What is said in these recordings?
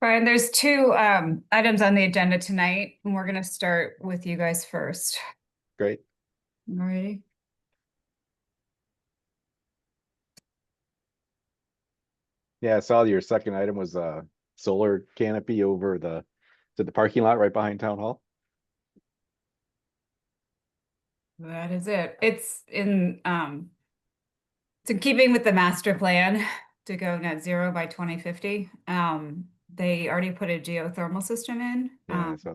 Brian, there's two items on the agenda tonight, and we're gonna start with you guys first. Great. Alrighty. Yeah, I saw your second item was a solar canopy over the parking lot right behind Town Hall. That is it. It's in keeping with the master plan to go net zero by 2050. They already put a geothermal system in. Yeah, I saw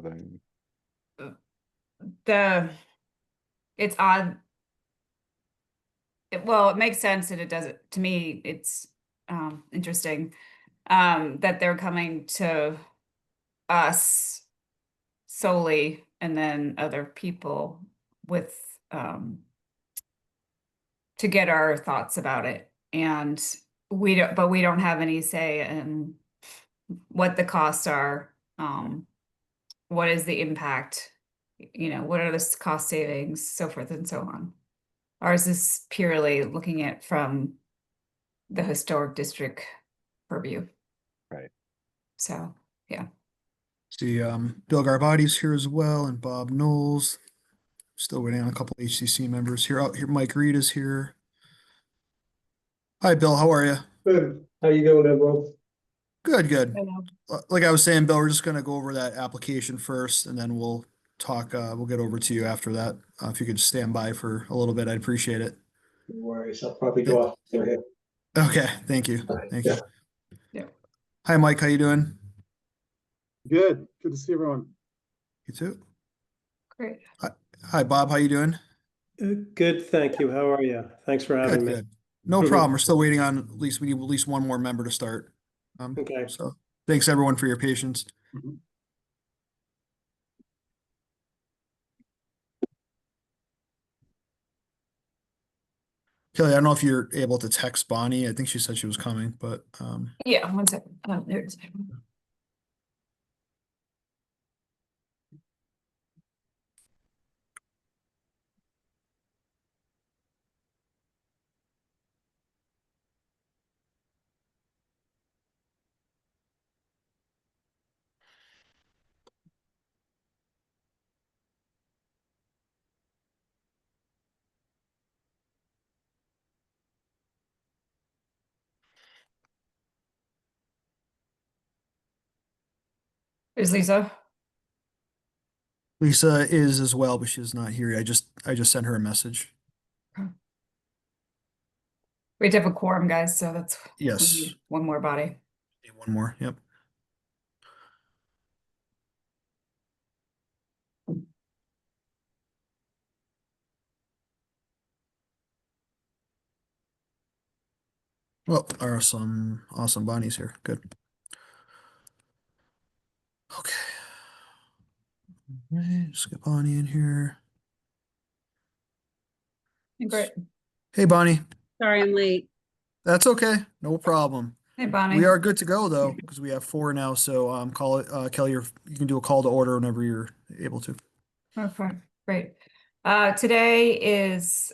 that. It's odd. Well, it makes sense and it doesn't. To me, it's interesting that they're coming to us solely and then other people with to get our thoughts about it. And but we don't have any say in what the costs are, what is the impact, what are the cost savings, so forth and so on. Ours is purely looking at from the historic district purview. Right. So, yeah. See, Bill Garbati's here as well, and Bob Knowles. Still waiting on a couple HCC members here. Out here, Mike Reed is here. Hi, Bill. How are you? Good. How you doing, everyone? Good, good. Hello. Like I was saying, Bill, we're just gonna go over that application first, and then we'll talk. We'll get over to you after that. If you could just stand by for a little bit, I'd appreciate it. No worries. I'll probably go off here. Okay, thank you. Thank you. Yeah. Hi, Mike. How you doing? Good. Good to see everyone. You too. Great. Hi, Bob. How you doing? Good, thank you. How are you? Thanks for having Good, me. good. No problem. We're still waiting on we need at least one more member to start. Okay. So thanks everyone for your patience. Mhm. Kelly, I don't know if you're able to text Bonnie. I think she said she was coming, but Yeah, one second. There it is. Is Lisa? Lisa is as well, but she's not here. I just sent her a message. We have to have a quorum, guys, so we Yes. need one more body. Need one more. Yep. Well, awesome. Bonnie's here. Good. Okay. All right, just get Bonnie in here. Great. Hey, Bonnie. Sorry, I'm late. That's okay. No problem. Hey, Bonnie. We are good to go though, because we have four now. So call it Kelly, you can do a call to order whenever you're able to. Okay, great. Today is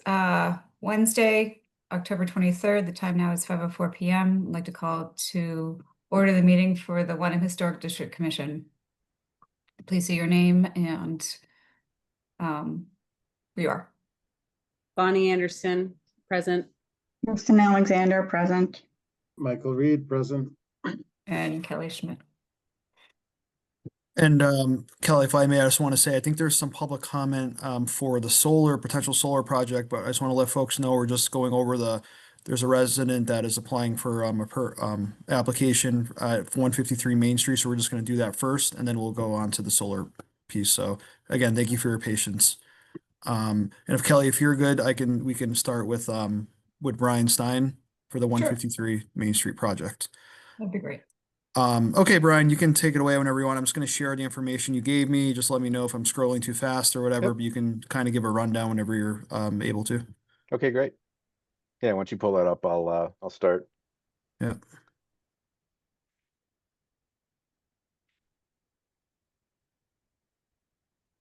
Wednesday, October 23rd. The time now is 5:04 p.m. I'd like to call to order the meeting for the Wenham Historic District Commission. Please say your name and who you are. Bonnie Anderson, present. Kristen Alexander, present. Michael Reed, present. And Kelly Schmidt. And Kelly, if I may, I just want to say, I think there's some public comment for the potential solar project, but I just want to let folks know we're just going over there's a resident that is applying for application at 153 Main Street. So we're just going to do that first, and then we'll go on to the solar piece. So again, thank you for your patience. And if Kelly, if you're good, we can start with Brian Stein for the 153 Main Street project. That'd be great. Okay, Brian, you can take it away whenever you want. I'm just going to share the information you gave me. Just let me know if I'm scrolling too fast or whatever, Yep. but you can kind of give a rundown whenever you're able to. Okay, great. Yeah, once you pull that up, I'll start. Yeah.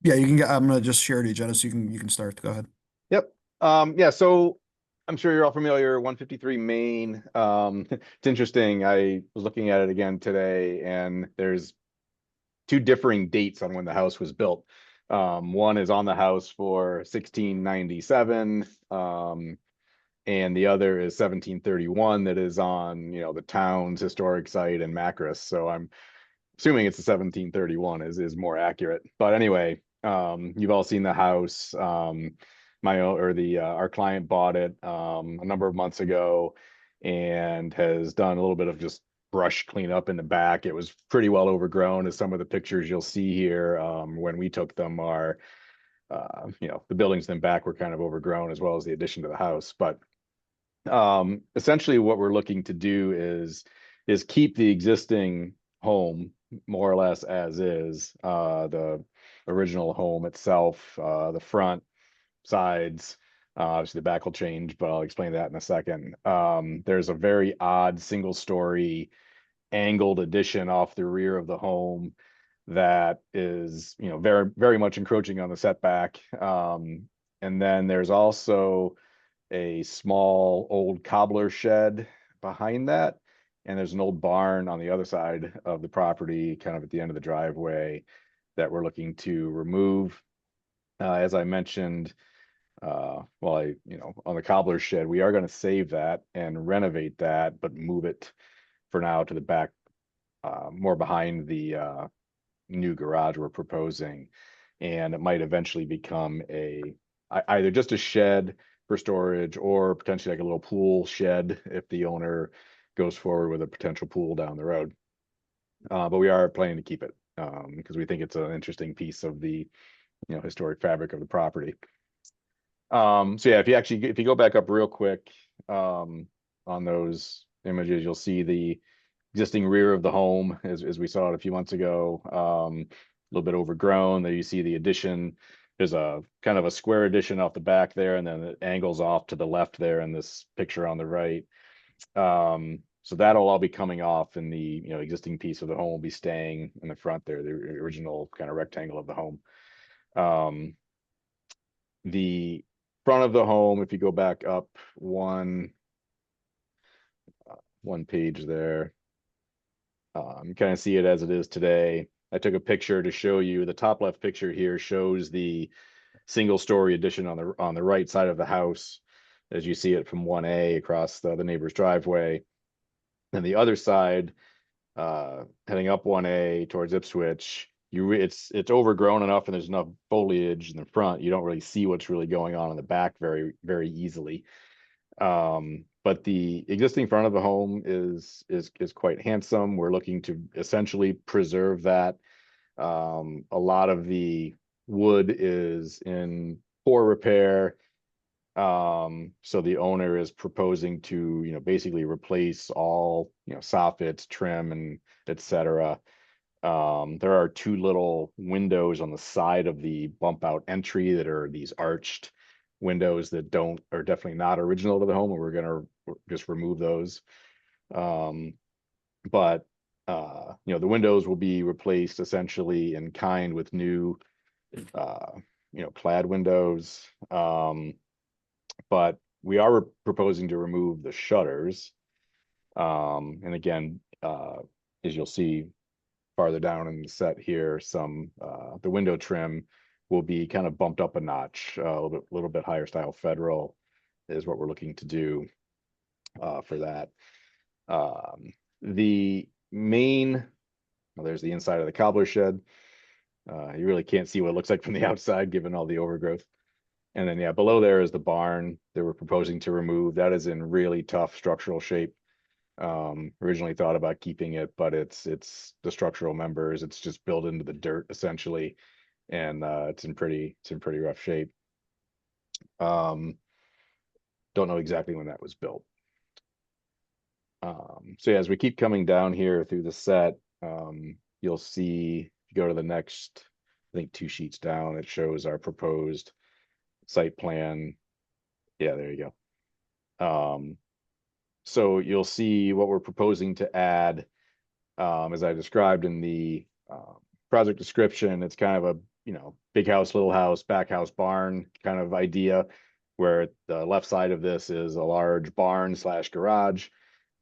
Yeah, I'm going to just share the agenda so you can start. Go ahead. Yep. Yeah, so I'm sure you're all familiar, 153 Main. It's interesting. I was looking at it again today, and there's two differing dates on when the house was built. One is on the house for 1697, and the other is 1731 that is on, the town's historic site in Macris. So I'm assuming it's the 1731 is more accurate. But anyway, you've all seen the house. Our client bought it a number of months ago and has done a little bit of just brush cleanup in the back. It was pretty well overgrown, as some of the pictures you'll see here when we took them are, the buildings in the back were kind of overgrown, as well as the addition to the house. But essentially what we're looking to do is keep the existing home more or less as is, the original home itself, the front, sides, obviously the back will change, but I'll explain that in a second. There's a very odd single-story angled addition off the rear of the home that is, very, very much encroaching on the setback. And then there's also a small old cobbler shed behind that, and there's an old barn on the other side of the property, kind of at the end of the driveway, that we're looking to remove. As I mentioned, on the cobbler shed, we are going to save that and renovate that, but move it for now to the back, more behind the new garage we're proposing. And it might eventually become either just a shed for storage, or potentially like a little pool shed if the owner goes forward with a potential pool down the road. But we are planning to keep it because we think it's an interesting piece of the historic fabric of the property. So yeah, if you go back up real quick on those images, you'll see the existing rear of the home as we saw it a few months ago. A little bit overgrown. There you see the addition. There's a kind of a square addition off the back there, and then it angles off to the left there in this picture on the right. So that'll all be coming off, and the existing piece of the home will be staying in the front there, the original kind of rectangle of the home. The front of the home, if you go back up one page there, you kind of see it as it is today. I took a picture to show you. The top left picture here shows the single-story addition on the right side of the house, as you see it from 1A across the neighbor's driveway. And the other side, heading up 1A towards Ipswich, it's overgrown enough, and there's enough foliage in the front, you don't really see what's really going on in the back very, very easily. But the existing front of the home is quite handsome. We're looking to essentially preserve that. A lot of the wood is in poor repair. So the owner is proposing to, basically replace all, soffits, trim, and etc. There are two little windows on the side of the bump out entry that are these arched windows that are definitely not original to the home, and we're gonna just remove those. But the windows will be replaced essentially in kind with new clad windows. But we are proposing to remove the shutters. And again, as you'll see farther down in the set here, the window trim will be kind of bumped up a notch, a little bit higher style federal is what we're looking to do for that. The main, there's the inside of the cobbler shed. You really can't see what it looks like from the outside given all the overgrowth. And then, yeah, below there is the barn that we're proposing to remove. That is in really tough structural shape. Originally thought about keeping it, but it's the structural members. It's just built into the dirt essentially, and it's in pretty rough shape. Don't know exactly when that was built. So yeah, as we keep coming down here through the set, you'll see, if you go to the next, I think 2 sheets down, it shows our proposed site plan. Yeah, there you go. So you'll see what we're proposing to add, as I described in the project description. It's kind of a big house, little house, back house, barn kind of idea. where the left side of this is a large barn slash garage.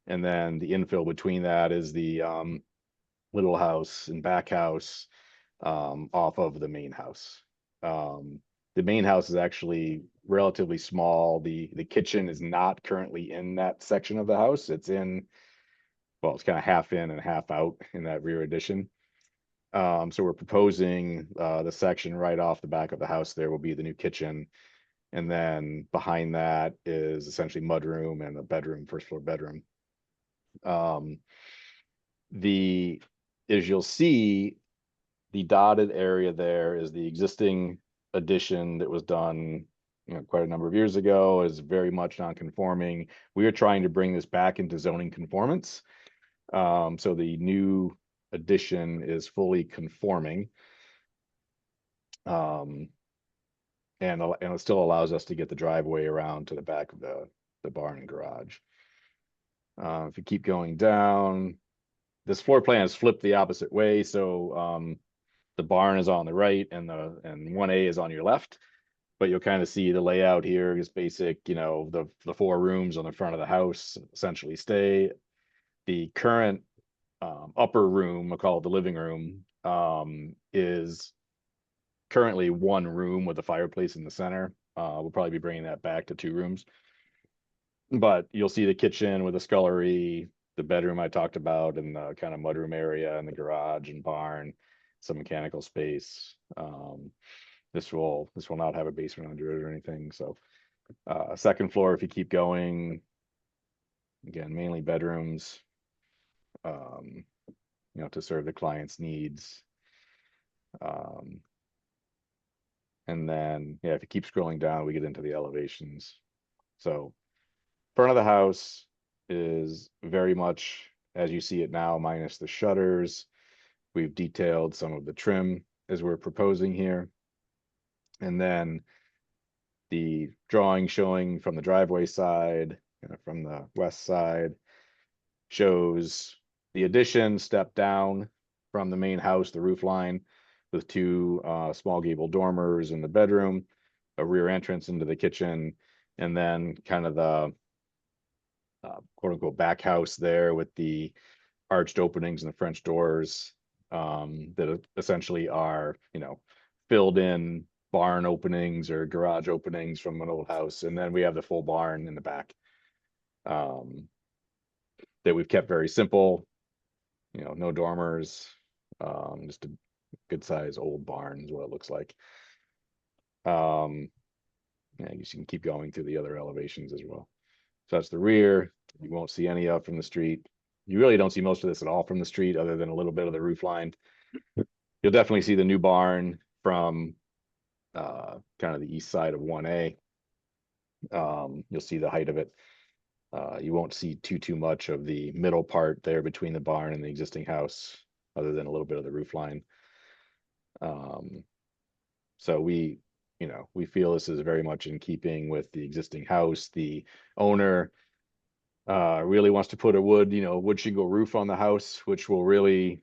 And then the infill between that is the little house and back house off of the main house. The main house is actually relatively small. The kitchen is not currently in that section of the house. It's in, well, it's kind of half in and half out in that rear addition. So we're proposing the section right off the back of the house there will be the new kitchen. And then behind that is essentially mudroom and a bedroom, first floor bedroom. As you'll see, the dotted area there is the existing addition that was done, quite a number of years ago, is very much non-conforming. We are trying to bring this back into zoning conformance. So the new addition is fully conforming. And it still allows us to get the driveway around to the back of the barn and garage. If you keep going down, this floor plan is flipped the opposite way. So the barn is on the right and 1A is on your left. But you'll kind of see the layout here is basic, the 4 rooms on the front of the house essentially stay. The current upper room, I'll call it the living room, is currently 1 room with a fireplace in the center. We'll probably be bringing that back to 2 rooms. But you'll see the kitchen with a scullery, the bedroom I talked about, and the kind of mudroom area, and the garage and barn, some mechanical space. This will not have a basement under it or anything. So second floor, if you keep going, again, mainly bedrooms, to serve the client's needs. And then, if you keep scrolling down, we get into the elevations. So front of the house is very much as you see it now, minus the shutters. We've detailed some of the trim as we're proposing here. And then the drawing showing from the driveway side, from the west side, shows the addition step down from the main house, the roof line, with 2 small gable dormers in the bedroom, a rear entrance into the kitchen, and then kind of the quote unquote back house there with the arched openings and the French doors that essentially are, filled in barn openings or garage openings from an old house. And then we have the full barn in the back that we've kept very simple, no dormers, just a good size old barn is what it looks like. Yeah, I guess you can keep going through the other elevations as well. So that's the rear. You won't see any of from the street. You really don't see most of this at all from the street, other than a little bit of the roof line. You'll definitely see the new barn from kind of the east side of 1A. You'll see the height of it. You won't see too much of the middle part there between the barn and the existing house, other than a little bit of the roof line. So we feel this is very much in keeping with the existing house. The owner really wants to put a wood shingle roof on the house, which will really,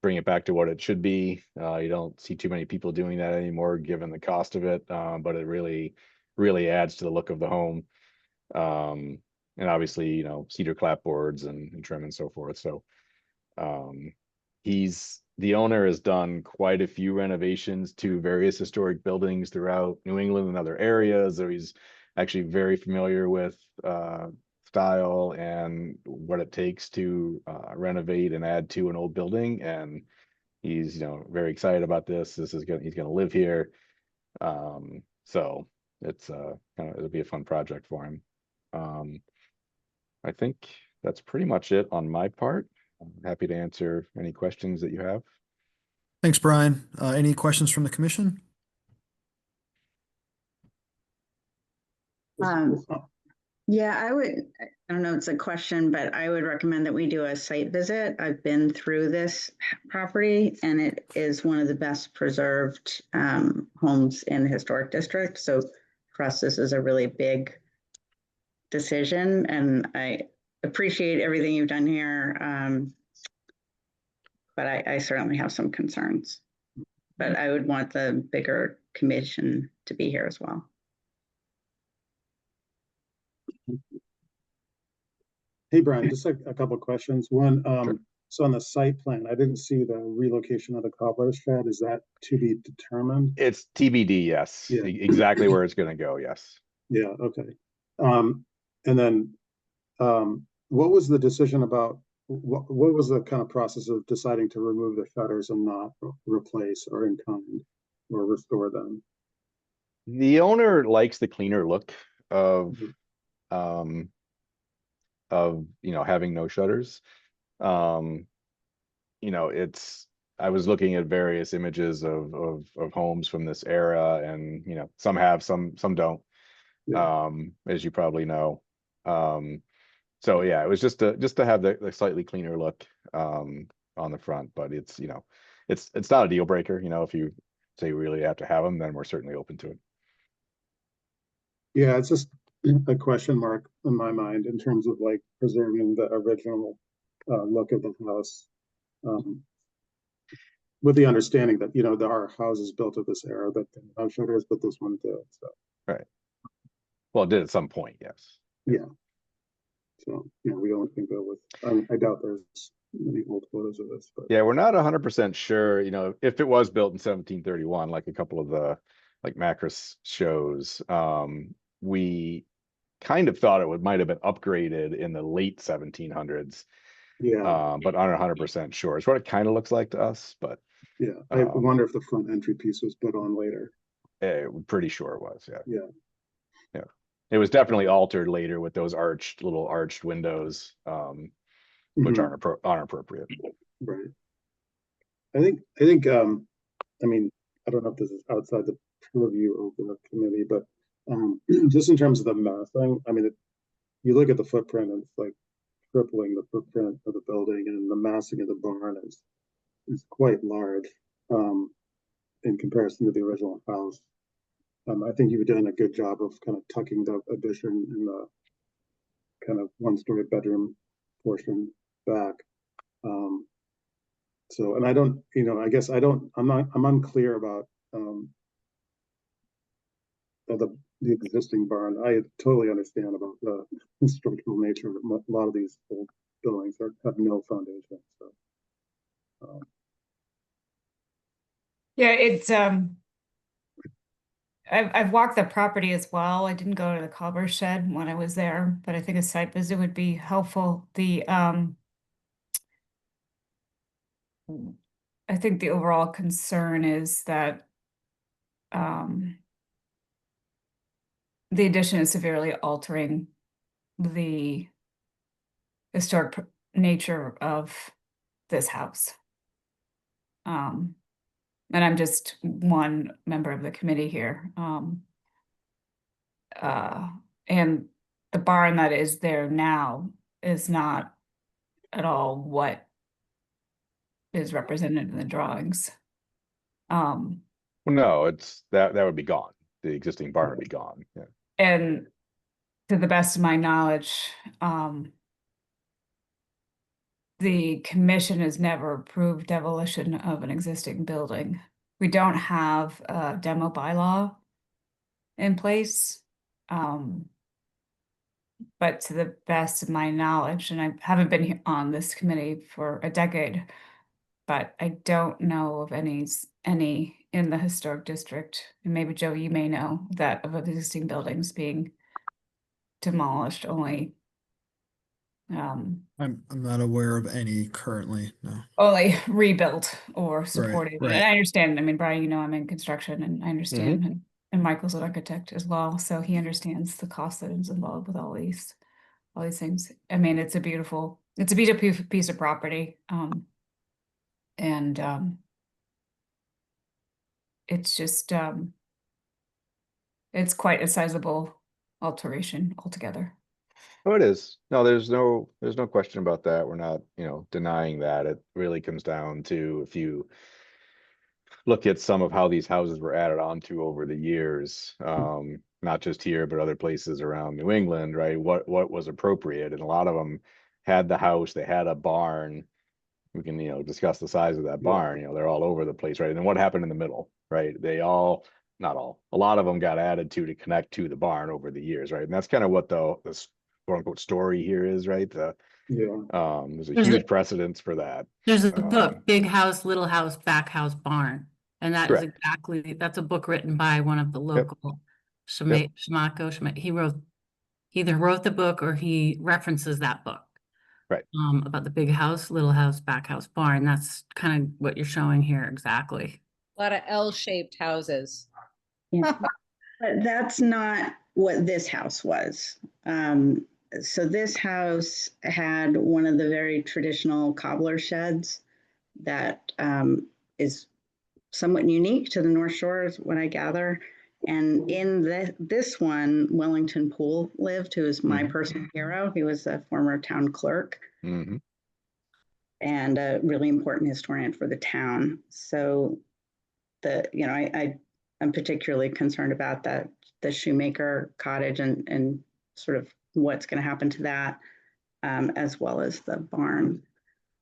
bring it back to what it should be. You don't see too many people doing that anymore, given the cost of it. But it really adds to the look of the home. And obviously, cedar clapboards and trim and so forth. So the owner has done quite a few renovations to various historic buildings throughout New England and other areas. So he's actually very familiar with style and what it takes to renovate and add to an old building. And he's, very excited about this. He's gonna live here. So it's it'll be a fun project for him. I think that's pretty much it on my part. I'm happy to answer any questions that you have. Thanks, Brian. Any questions from the commission? Yeah, I don't know, it's a question, but I would recommend that we do a site visit. I've been through this property and it is one of the best preserved homes in the historic district. So for us, this is a really big decision and I appreciate everything you've done here. But I certainly have some concerns. But I would want the bigger commission to be here as well. Hey, Brian, just a couple of questions. One, Sure. so on the site plan, I didn't see the relocation of the cobbler shed. Is that to be determined? It's TBD, yes. Yeah. Exactly where it's gonna go, yes. Yeah, okay. And then, what was the decision about, what was the kind of process of deciding to remove the shutters and not replace or in kind or restore them? The owner likes the cleaner look of, Mhm. having no shutters. Um, I was looking at various images of homes from this era, and some have, some don't. Yeah. As you probably know. So yeah, it was just to have the slightly cleaner look on the front, but it's not a deal breaker. If you say you really have to have them, then we're certainly open to it. Yeah, it's just a question mark in my mind in terms of like preserving the original look of the house. Um, with the understanding that, there are houses built of this era that didn't have shutters, but this one did, so, Right. Well, it did at some point, yes. yeah. So, we only can go with, I doubt there's many old photos of this, but. Yeah, we're not 100% sure, if it was built in 1731, like a couple of the Macris shows. We kind of thought it might have been upgraded in the late 1700s, Yeah, but aren't 100% sure. It's what it kind of looks like to us, but yeah, I um, wonder if the front entry piece was put on later, we're pretty sure it was. Yeah, yeah. yeah. It was definitely altered later with those little arched windows, which Mhm. aren't appropriate. Right. I mean, I don't know if this is outside the purview of the committee, but just in terms of the massing, I mean, you look at the footprint and it's like tripling the footprint of the building, and the massing of the barn is quite large in comparison to the original house. I think you've done a good job of kind of tucking the addition in the kind of one-story bedroom portion back. Um, so, and I don't, I guess I'm unclear about the existing barn. I totally understand about the structural nature of a lot of these old buildings that have no foundation. So, Yeah, it's I've walked the property as well. I didn't go to the cobbler shed when I was there, but I think a site visit would be helpful. I think the overall concern is that the addition is severely altering the historic nature of this house. And I'm just one member of the committee here. And the barn that is there now is not at all what is represented in the drawings. Well, no, it's that would be gone. The existing barn would be gone. Yeah. And to the best of my knowledge, the commission has never approved demolition of an existing building. We don't have a demo bylaw in place. But to the best of my knowledge, and I haven't been on this committee for a decade, but I don't know of any in the historic district, and maybe Joe, you may know, that of existing buildings being demolished only. I'm not aware of any currently, no. Only rebuilt or supported. right. And I understand, I mean, Brian, I'm in construction and I understand, and Michael's an architect as well, so he understands the cost that is involved with all these things. I mean, it's a beautiful piece of property. And it's just it's quite a sizable alteration altogether. Oh, it is. No, there's no question about that. We're not, denying that. It really comes down to, if you look at some of how these houses were added onto over the years, not just here, but other places around New England, right? What was appropriate, and a lot of them had the house, they had a barn. We can, discuss the size of that barn. They're all over the place, right? And then what happened in the middle, right? They all not all, a lot of them got added to connect to the barn over the years, right? And that's kind of what the quote unquote story here is, right? Yeah, There's a There's a- huge precedence for that. There's a Um, book, Big House, Little House, Back House, Barn. And that is Correct. exactly, that's a book written by one of the local he either wrote the book or he references that book. Right. About the big house, little house, back house, barn. That's kind of what you're showing here exactly. A lot of L-shaped houses. But that's not what this house was. So this house had one of the very traditional cobbler sheds that is somewhat unique to the North Shore, is what I gather. And in this one, Wellington Poole lived, who is my personal hero. He was a former town clerk mhm. and a really important historian for the town. So I'm particularly concerned about the Shoemaker cottage and sort of what's going to happen to that, as well as the barn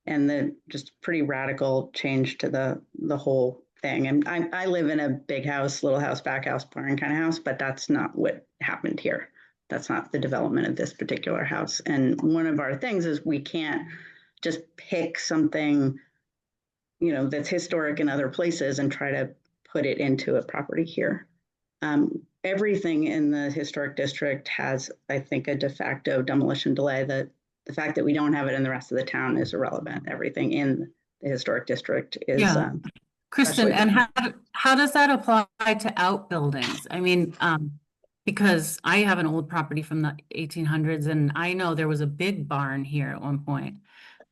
and the just pretty radical change to the whole thing. And I live in a big house, little house, back house, barn kind of house, but that's not what happened here. That's not the development of this particular house. And one of our things is we can't just pick something, that's historic in other places and try to put it into a property here. Everything in the historic district has, I think, a de facto demolition delay. The fact that we don't have it in the rest of the town is irrelevant. Everything in the historic district is. Yeah. Kristen, especially- and how does that apply to outbuildings? I mean, because I have an old property from the 1800s and I know there was a big barn here at one point,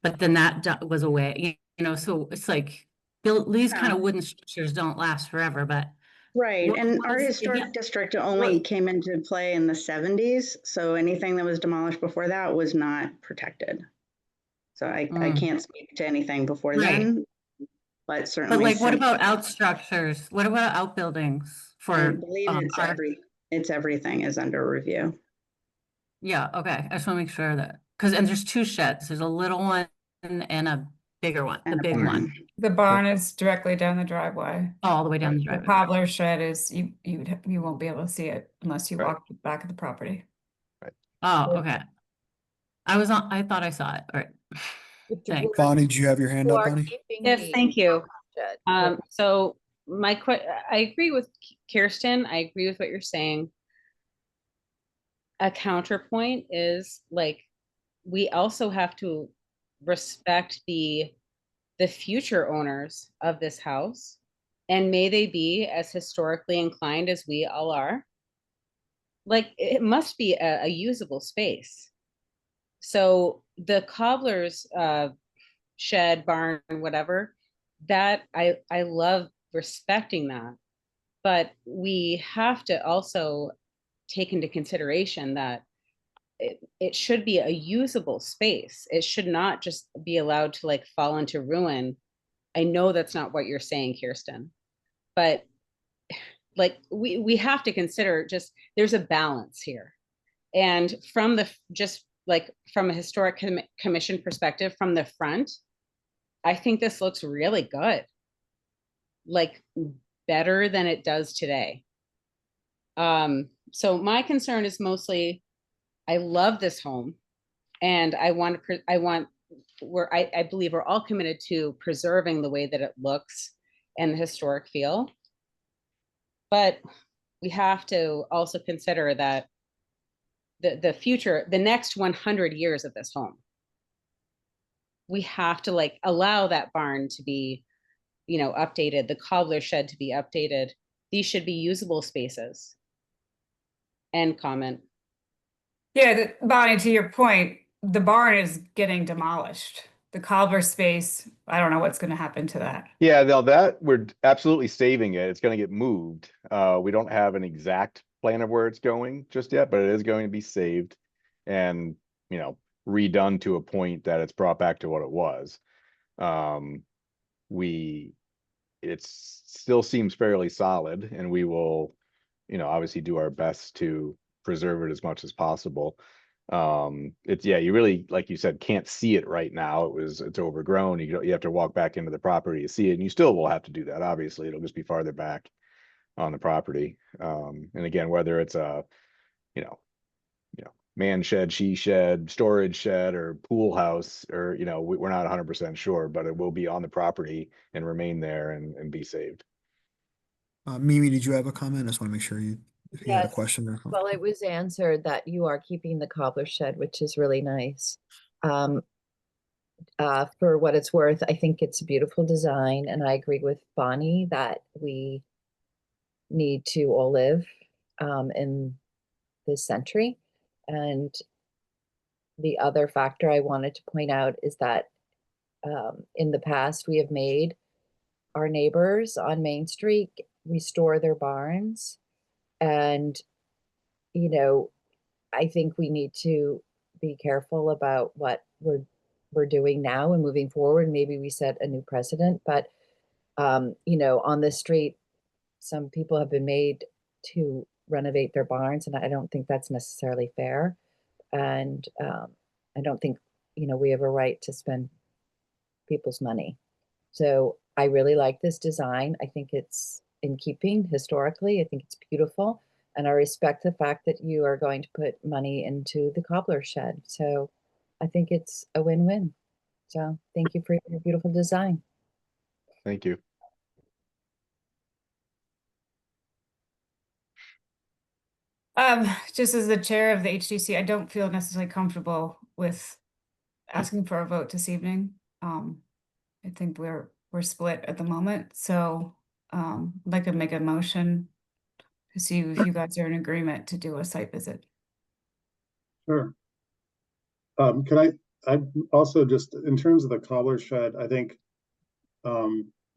but then that was away, so it's like these kind of wooden structures don't last forever, but. Right, What and was our the- historic yeah. district only Right. came into play in the 70s, so anything that was demolished before that was not protected. So I can't speak to anything before Right. then, but certainly. But like, what since- about out structures? What about outbuildings I for, believe it's everything is under review. yeah, okay, I just want to make sure that, and there's two sheds, there's a little one and a bigger one, the And a big barn. one, The barn is directly down the driveway. all the way down the The driveway. cobbler shed is, you won't be able to see it unless you Right. walk back of the property. Oh, okay. I thought I saw it, all right. Thanks. Bonnie, do you have your hand You up, are Bonnie? keeping Yes, the thank you. shed. So I agree with Kirsten. I agree with what you're saying. A counterpoint is like, we also have to respect the future owners of this house. And may they be as historically inclined as we all are. Like, it must be a usable space. So the cobbler's shed, barn, whatever, that I love respecting that. But we have to also take into consideration that it should be a usable space. It should not just be allowed to like fall into ruin. I know that's not what you're saying, Kirsten, but like we have to consider just there's a balance here. And from from a historic commission perspective, from the front, I think this looks really good. Like better than it does today. So my concern is mostly, I love this home and I believe we're all committed to preserving the way that it looks and the historic feel. But we have to also consider that the future, the next 100 years of this home, we have to like allow that barn to be, updated, the cobbler shed to be updated. These should be usable spaces. End comment. Yeah, Bonnie, to your point, the barn is getting demolished. The cobbler space, I don't know what's going to happen to that. Yeah, no, that we're absolutely saving it. It's going to get moved. We don't have an exact plan of where it's going just yet, but it is going to be saved and, redone to a point that it's brought back to what it was. It still seems fairly solid, and we will, obviously do our best to preserve it as much as possible. You really, like you said, can't see it right now. It's overgrown. You have to walk back into the property to see it, and you still will have to do that. Obviously, it'll just be farther back. on the property. And again, whether it's a, you know, man shed, she shed, storage shed, or pool house, or, we're not 100% sure, but it will be on the property and remain there and be saved. Mimi, did you have a comment? I just want to make sure if you had a Yes. question or. Well, it was answered that you are keeping the cobbler shed, which is really nice. For what it's worth, I think it's a beautiful design, and I agree with Bonnie that we need to all live in this century. And the other factor I wanted to point out is that in the past, we have made our neighbors on Main Street restore their barns. And, I think we need to be careful about what we're doing now and moving forward. Maybe we set a new precedent, but on this street, some people have been made to renovate their barns, and I don't think that's necessarily fair. And I don't think, we have a right to spend people's money. So I really like this design. I think it's in keeping historically. I think it's beautiful. And I respect the fact that you are going to put money into the cobbler shed. So I think it's a win-win. So thank you for your beautiful design. Thank you. Just as the chair of the HDC, I don't feel necessarily comfortable with asking for a vote this evening. I think we're split at the moment, so I'd like to make a motion to see if you guys are in agreement to do a site visit. Sure. I also just, in terms of the cobbler shed, I think,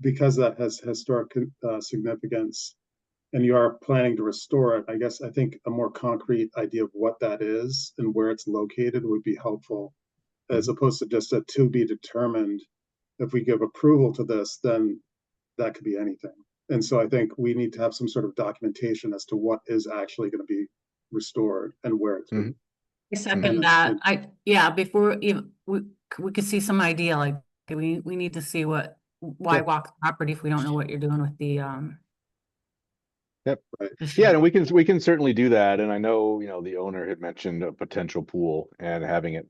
because that has historic significance and you are planning to restore it, I think a more concrete idea of what that is and where it's located would be helpful, as opposed to just a to be determined. If we give approval to this, then that could be anything. And so I think we need to have some sort of documentation as to what is actually going to be restored and where it's. Mhm. I second that. Before even we could see some idea, like we need to see why walk the property if we don't know what you're doing with the Yep. Right. Yeah, and we can certainly do that. And I know, the owner had mentioned a potential pool and having it,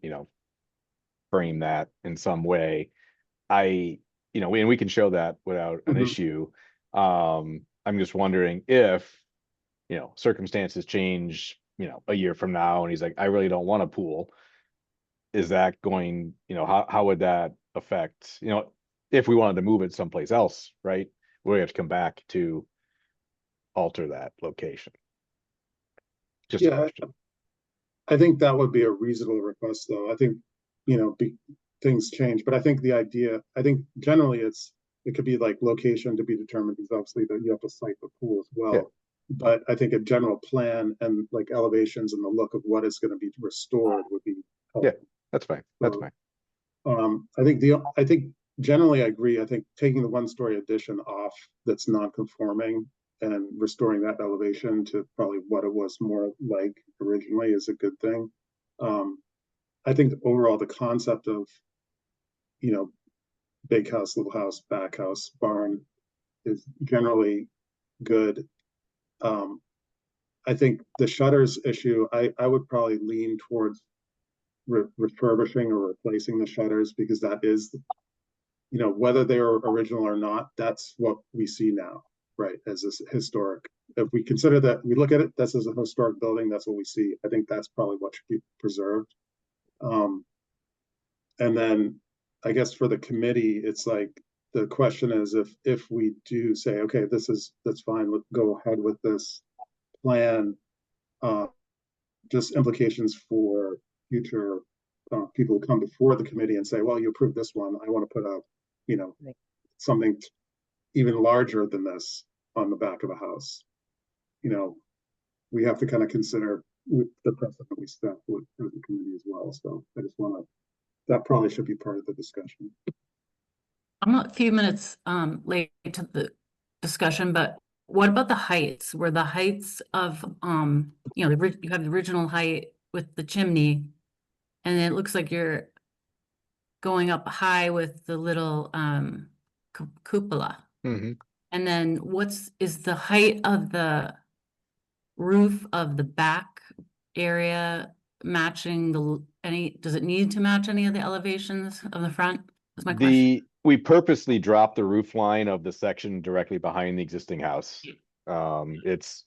frame that in some way. And we can show that without an issue. I'm just wondering if, circumstances change, a year from now, and he's like, I really don't want a pool. Is that going, how would that affect, if we wanted to move it someplace else, right? We have to come back to alter that location. Just a Yeah, question. I think that would be a reasonable request, though. I think, things change, but I think generally it could be like location to be determined, because obviously that you have to site the pool as well. Yeah. But I think a general plan and like elevations and the look of what is going to be restored would be helpful. Yeah, that's fine. That's fine. I think generally I agree. I think taking the one-story addition off that's non-conforming and restoring that elevation to probably what it was more like originally is a good thing. I think overall the concept of, big house, little house, back house, barn is generally good. I think the shutters issue, I would probably lean towards refurbishing or replacing the shutters, because that is, whether they are original or not, that's what we see now, right, as this historic. If we consider that, we look at it, this is a historic building, that's what we see. I think that's probably what should be preserved. And then I guess for the committee, it's like, the question is if we do say, okay, that's fine, let's go ahead with this plan, just implications for future people who come before the committee and say, well, you approved this one, I want to put up, something even larger than this on the back of a house. We have to kind of consider with the precedent we set with the committee as well. So I just want to, that probably should be part of the discussion. I'm a few minutes late to the discussion, but what about the heights? Were the heights of you have the original height with the chimney, and it looks like you're going up high with the little cupola. Mm-hmm. And then is the height of the roof of the back area matching does it need to match any of the elevations of the front? Is my question. We purposely dropped the roof line of the section directly behind the existing house. It's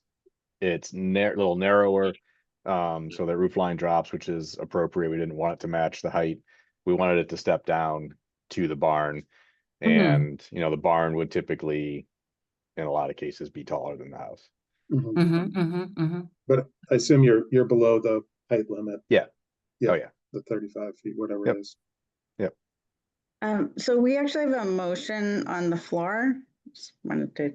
little narrower, so that roof line drops, which is appropriate. We didn't want it to match the height. We wanted it to step down to the barn, and the barn would typically, in a lot of cases, be taller than the house. But I assume you're below the height limit. Yeah. Yeah. Oh yeah. The 35 feet, whatever Yep. it is. So we actually have a motion on the floor. Just wanted to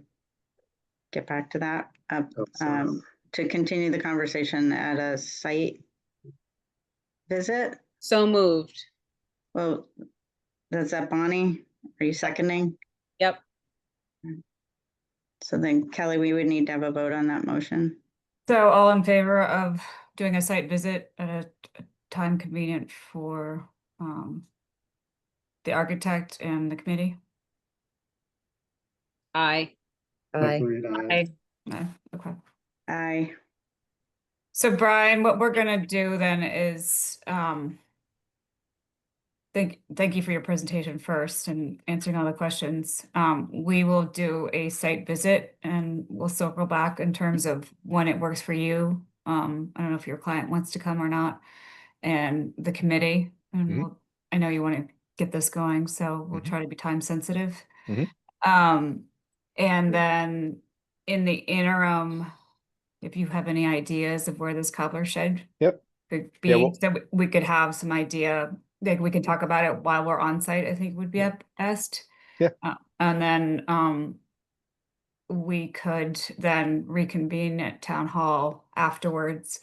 get back to that. Oh, sorry. To continue the conversation at a site visit. So moved. Well, is that Bonnie? Are you seconding? Yep. So then Kelly, we would need to have a vote on that motion. So all in favor of doing a site visit at a time convenient for the architect and the committee? Aye. Agreed, aye. No, okay. Aye. So Brian, what we're gonna do then is thank you for your presentation first and answering all the questions. We will do a site visit and we'll circle back in terms of when it works for you. I don't know if your client wants to come or not, and the committee. And I know you want to get this going, so we'll try to be time sensitive. And then in the interim, if you have any ideas of where this cobbler shed could be, Yeah, well- so we could have some idea, like we can talk about it while we're on site, I think would be best. Yeah. And then we could then reconvene at town hall afterwards.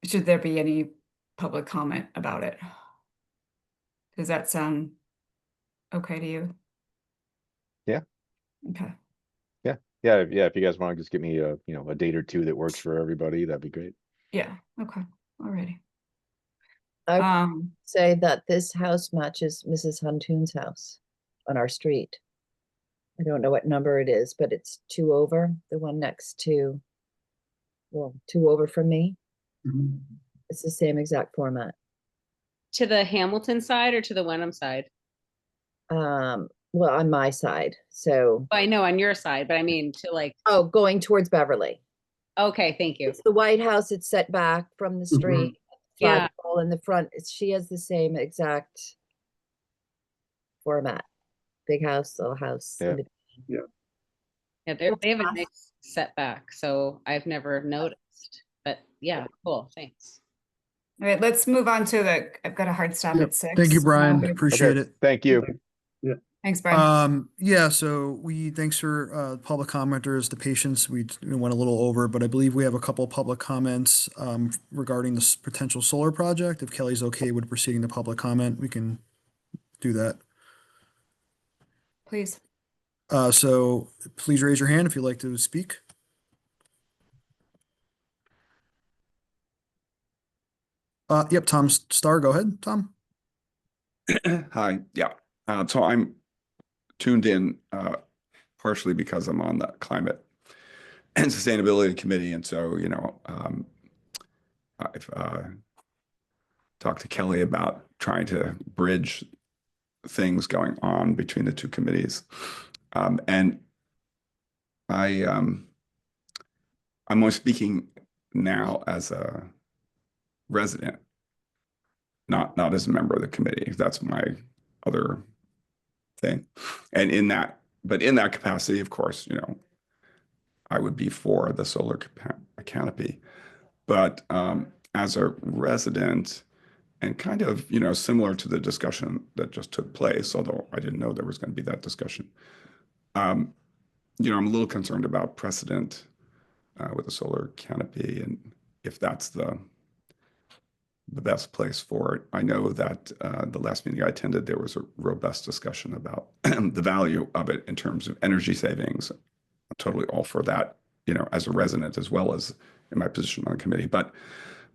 Should there be any public comment about it? Does that sound okay to you? Yeah. Okay. Yeah. If you guys want to just give me a date or two that works for everybody, that'd be great. Yeah. Okay. Alrighty. I would Um, say that this house matches Mrs. Huntoon's house on our street. I don't know what number it is, but it's 2 over, the one next to, well, 2 over from me. Mhm. It's the same exact format. To the Hamilton side or to the Wenham side? Well, on my side, so, I know on your side, but I mean to like, oh, going towards Beverly. okay, thank you. It's the White House, it's set back from the street. Yeah. Flagpole in the front, she has the same exact format. Big house, little house. Yeah. Yeah, they have a nice setback, so I've never noticed, but yeah, cool, thanks. all right, let's move on to I've got a hard stop Yep. at 6. Thank you, Brian. Okay. Appreciate it. Thank you. Thanks, Brian. Yeah, so thanks for public commenters, the patience. We went a little over, but I believe we have a couple public comments regarding this potential solar project. If Kelly's okay with proceeding to public comment, we can do that. Please. So please raise your hand if you'd like to speak. Yep, Tom Starr, go ahead, Tom. Hi, yeah. So I'm tuned in partially because I'm on the Climate and Sustainability Committee. And so, I've talked to Kelly about trying to bridge things going on between the two committees. And I'm only speaking now as a resident, not as a member of the committee. That's my other thing. And in that capacity, of course, I would be for the solar canopy. But as a resident, and kind of, similar to the discussion that just took place, although I didn't know there was going to be that discussion, I'm a little concerned about precedent with the solar canopy and if that's the best place for it. I know that the last meeting I attended, there was a robust discussion about the value of it in terms of energy savings. I'm totally all for that, as a resident as well as in my position on the committee. But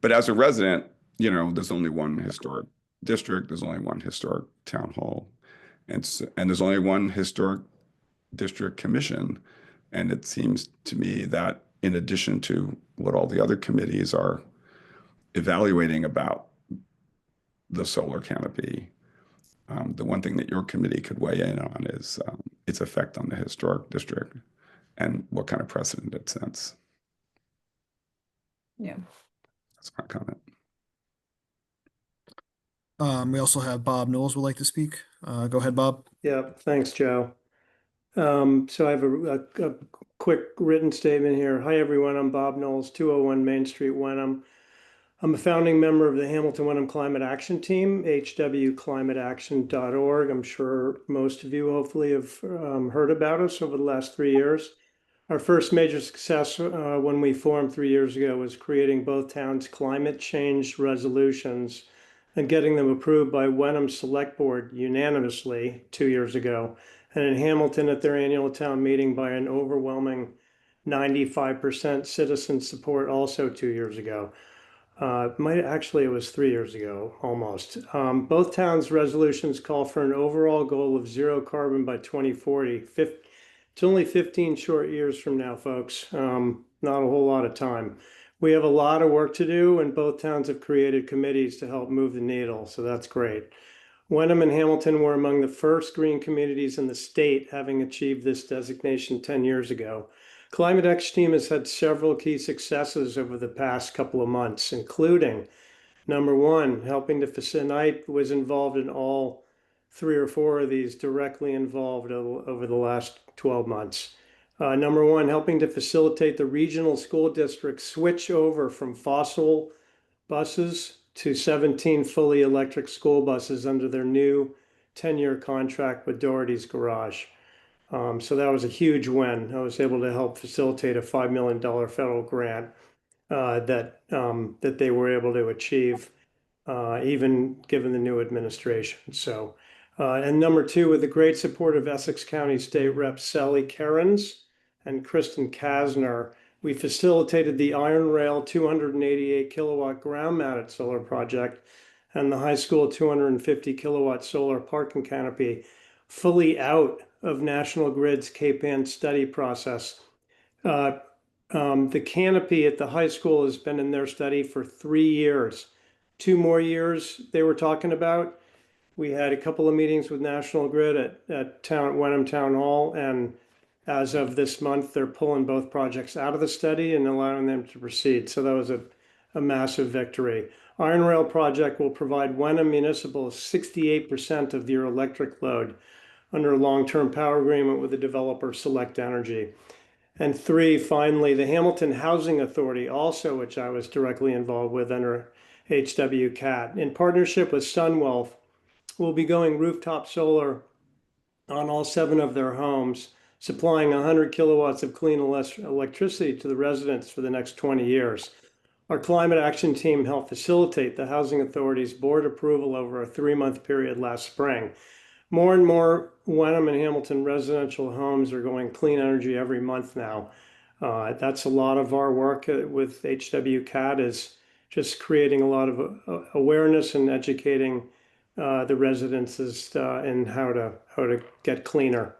as a resident, there's only one historic district, there's only one historic town hall, and there's only one historic district commission. And it seems to me that in addition to what all the other committees are evaluating about the solar canopy, the one thing that your committee could weigh in on is its effect on the historic district and what kind of precedent it sets. Yeah. That's my comment. We also have Bob Knowles would like to speak. Go ahead, Bob. Yeah, thanks, Joe. So I have a quick written statement here. Hi, everyone. I'm Bob Knowles, 201 Main Street, Wenham. I'm a founding member of the Hamilton Wenham Climate Action Team, hwclimateaction.org. I'm sure most of you hopefully have heard about us over the last 3 years. Our first major success when we formed 3 years ago was creating both towns' climate change resolutions and getting them approved by Wenham Select Board unanimously 2 years ago, and in Hamilton at their annual town meeting by an overwhelming 95% citizen support also 2 years ago. It was 3 years ago, almost. Both towns' resolutions call for an overall goal of zero carbon by 2040. It's only 15 short years from now, folks. Not a whole lot of time. We have a lot of work to do, and both towns have created committees to help move the needle, so that's great. Wenham and Hamilton were among the first green communities in the state having achieved this designation 10 years ago. Climate Action Team has had several key successes over the past couple of months, including number one, helping to facilitate. I was involved in all 3 or 4 of these, directly involved over the last 12 months. Number one, helping to facilitate the regional school districts switch over from fossil buses to 17 fully electric school buses under their new 10-year contract with Doherty's Garage. So that was a huge win. I was able to help facilitate a $5 million federal grant that they were able to achieve, even given the new administration. So, and number two, with the great support of Essex County State Rep Sally Cairns and Kristen Kasner, we facilitated the Iron Rail 288 kilowatt ground mounted solar project and the high school 250 kilowatt solar parking canopy fully out of National Grid's Cape Ann study process. The canopy at the high school has been in their study for 3 years. 2 more years they were talking about. We had a couple of meetings with National Grid at Wenham Town Hall, and as of this month, they're pulling both projects out of the study and allowing them to proceed. So that was a massive victory. Iron Rail project will provide Wenham Municipal 68% of your electric load under a long-term power agreement with the developer Select Energy. And 3, finally, the Hamilton Housing Authority, also which I was directly involved with under HWCAT, in partnership with Sunwealth, will be going rooftop solar on all 7 of their homes, supplying 100 kilowatts of clean electricity to the residents for the next 20 years. Our Climate Action Team helped facilitate the Housing Authority's board approval over a 3-month period last spring. More and more Wenham and Hamilton residential homes are going clean energy every month now. That's a lot of our work with HWCAT, is just creating a lot of awareness and educating the residents in how to get cleaner.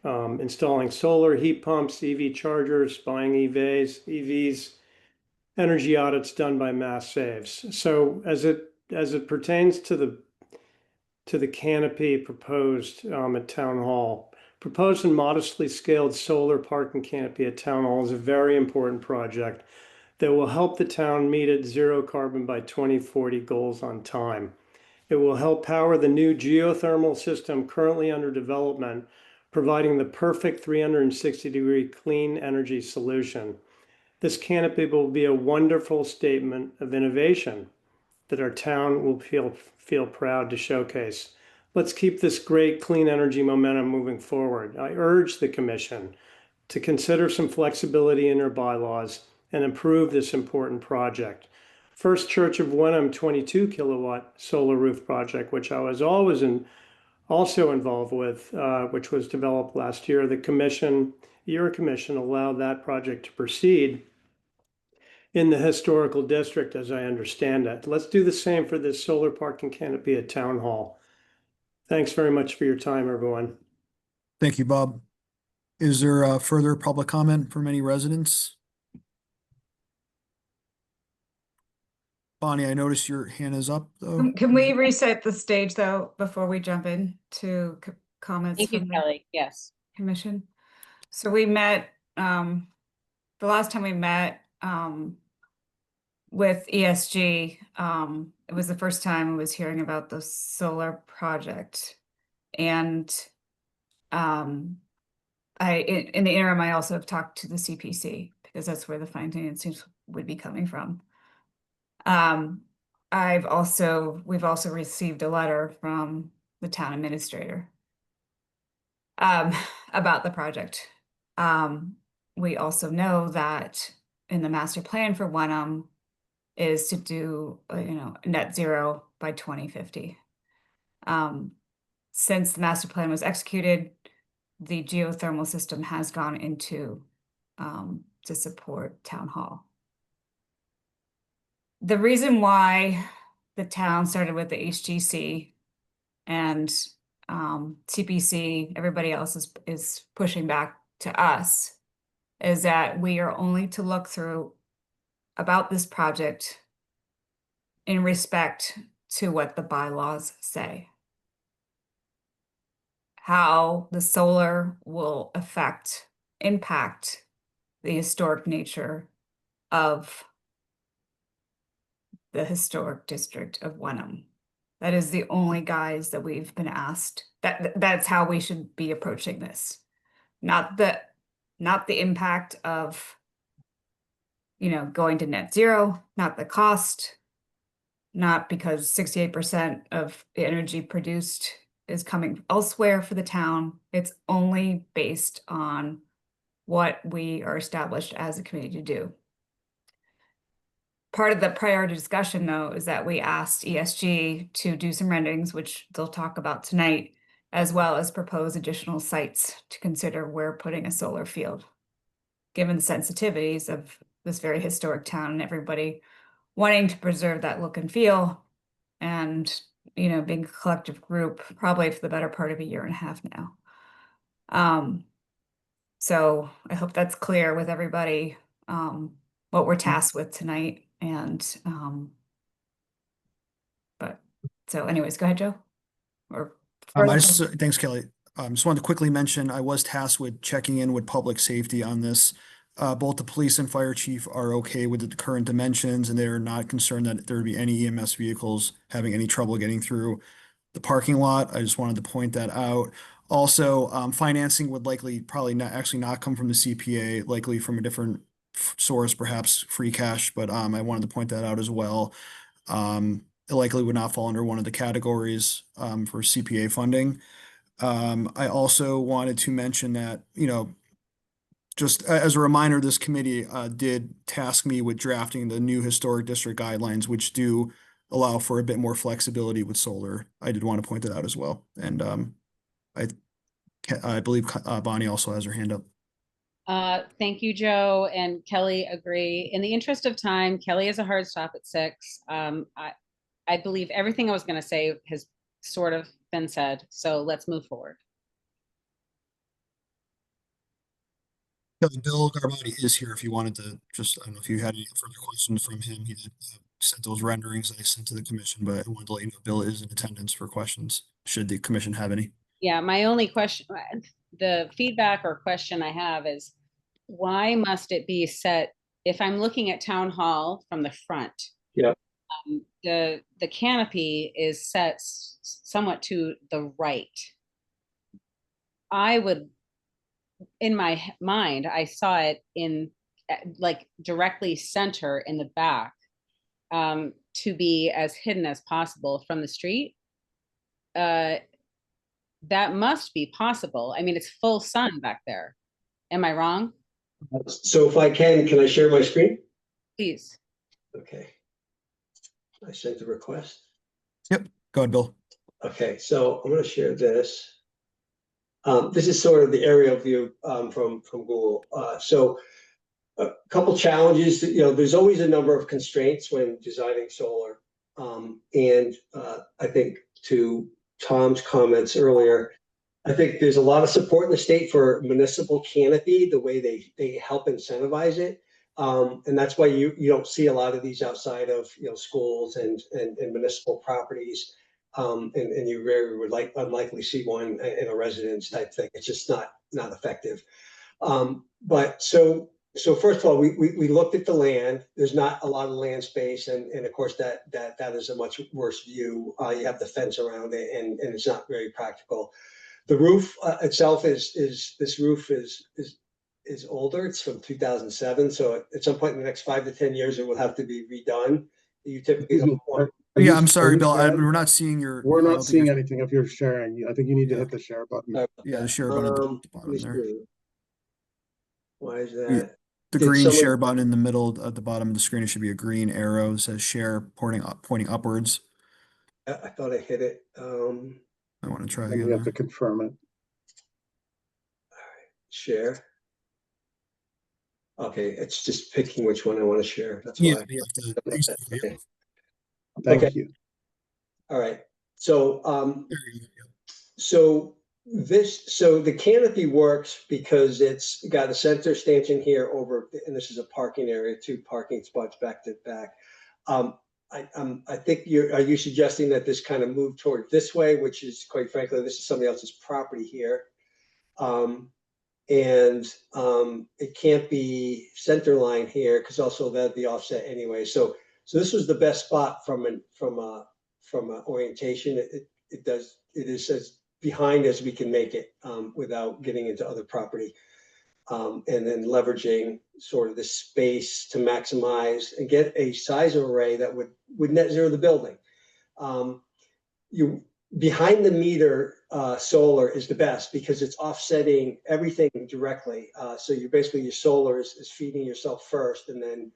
Installing solar, heat pumps, EV chargers, buying EVs, energy audits done by Mass Saves. So as it pertains to the canopy proposed at Town Hall, proposed and modestly scaled solar parking canopy at Town Hall is a very important project that will help the town meet its zero carbon by 2040 goals on time. It will help power the new geothermal system currently under development, providing the perfect 360-degree clean energy solution. This canopy will be a wonderful statement of innovation that our town will feel proud to showcase. Let's keep this great clean energy momentum moving forward. I urge the Commission to consider some flexibility in their bylaws and improve this important project. First Church of Wenham 22 kilowatt solar roof project, which I was also involved with, which was developed last year. Your commission allowed that project to proceed in the historical district, as I understand it. Let's do the same for this solar parking canopy at Town Hall. Thanks very much for your time, everyone. Thank you, Bob. Is there a further public comment from any residents? Bonnie, I noticed your hand is up, though. Can we reset the stage though, before we jump in to comments Thank you, from the Kelly. Yes. commission? So we met, the last time we met, with ESG, it was the first time I was hearing about the solar project. And, in the interim, I also have talked to the CPC because that's where the financing would be coming from. We've also received a letter from the town administrator about the project. We also know that in the master plan for Wenham is to do, net zero by 2050. Since the master plan was executed, the geothermal system has gone into to support town hall. The reason why the town started with the HDC and CPC, everybody else is pushing back to us, is that we are only to look through about this project in respect to what the bylaws say. How the solar will impact the historic nature of the historic district of Wenham. That is the only guise that we've been asked. That's how we should be approaching this. Not the impact of, going to net zero, not the cost, not because 68% of the energy produced is coming elsewhere for the town. It's only based on what we are established as a committee to do. Part of the priority discussion, though, is that we asked ESG to do some renderings, which they'll talk about tonight, as well as propose additional sites to consider where putting a solar field, given the sensitivities of this very historic town and everybody wanting to preserve that look and feel, and being a collective group probably for the better part of a year and a half now. So I hope that's clear with everybody, what we're tasked with tonight. And so anyways, go ahead, Joe. Or Thanks, Kelly. Just wanted to quickly mention, I was tasked with checking in with public safety on this. Both the police and fire chief are okay with the current dimensions, and they're not concerned that there would be any EMS vehicles having any trouble getting through the parking lot. I just wanted to point that out. Also, financing would probably not come from the CPA, likely from a different source, perhaps free cash, but I wanted to point that out as well. It likely would not fall under one of the categories for CPA funding. I also wanted to mention that, just as a reminder, this committee did task me with drafting the new historic district guidelines, which do allow for a bit more flexibility with solar. I did want to point that out as well. And I believe Bonnie also has her hand up. Thank you, Joe, and Kelly agree. In the interest of time, Kelly has a hard stop at 6. I believe everything I was going to say has sort of been said, so let's move forward. Bill Garbati is here if you wanted to I don't know if you had any further questions from him. He did sent those renderings that I sent to the commission, but I wanted to let you know Bill is in attendance for questions, should the commission have any. Yeah, my only question, the feedback or question I have is, why must it be set, if I'm looking at town hall from the front? Yeah. The canopy is set somewhat to the right. I would, in my mind, I saw it in like directly center in the back, to be as hidden as possible from the street. That must be possible. I mean, it's full sun back there. Am I wrong? So if I can I share my screen? Please. Okay. I sent the request. Yep, go ahead, Bill. Okay, so I'm going to share this. This is sort of the aerial view from Google. So a couple challenges. There's always a number of constraints when designing solar. And I think to Tom's comments earlier, I think there's a lot of support in the state for municipal canopy, the way they help incentivize it. And that's why you don't see a lot of these outside of, schools and municipal properties. And you very would unlikely see one in a residence type thing. It's just not effective. But so first of all, we looked at the land. There's not a lot of land space, and of course that is a much worse view. You have the fence around it, and it's not very practical. The roof itself this roof is older. It's from 2007. So at some point in the next 5 to 10 years, it will have to be redone. You typically don't want. Yeah, I'm sorry, Bill. We're not seeing your. We're I don't not think seeing you're- anything if you're sharing. I think you need to Yeah. hit the share button. Yeah, the share button at the Let me bottom there. see. Why is Yeah. that? The Did green someone- share button in the middle at the bottom of the screen, it should be a green arrow that says share pointing upwards. I thought I hit it. I want to try And again. we have now. to confirm it. Share. Okay, it's just picking which one I want to share. That's Yeah, why. you have to. Exactly. Okay. Thank Okay. you. All right. So There you go. so the canopy works because it's got a center stanchion here over, and this is a parking area, 2 parking spots back to back. I think are you suggesting that this kind of move toward this way, which is quite frankly, this is somebody else's property here. And it can't be center line here because also that'd be offset anyway. So this was the best spot from an orientation. It is as behind as we can make it without getting into other property, and then leveraging sort of the space to maximize and get a size array that would net zero the building. Behind the meter solar is the best because it's offsetting everything directly. So your solar is feeding yourself first, and then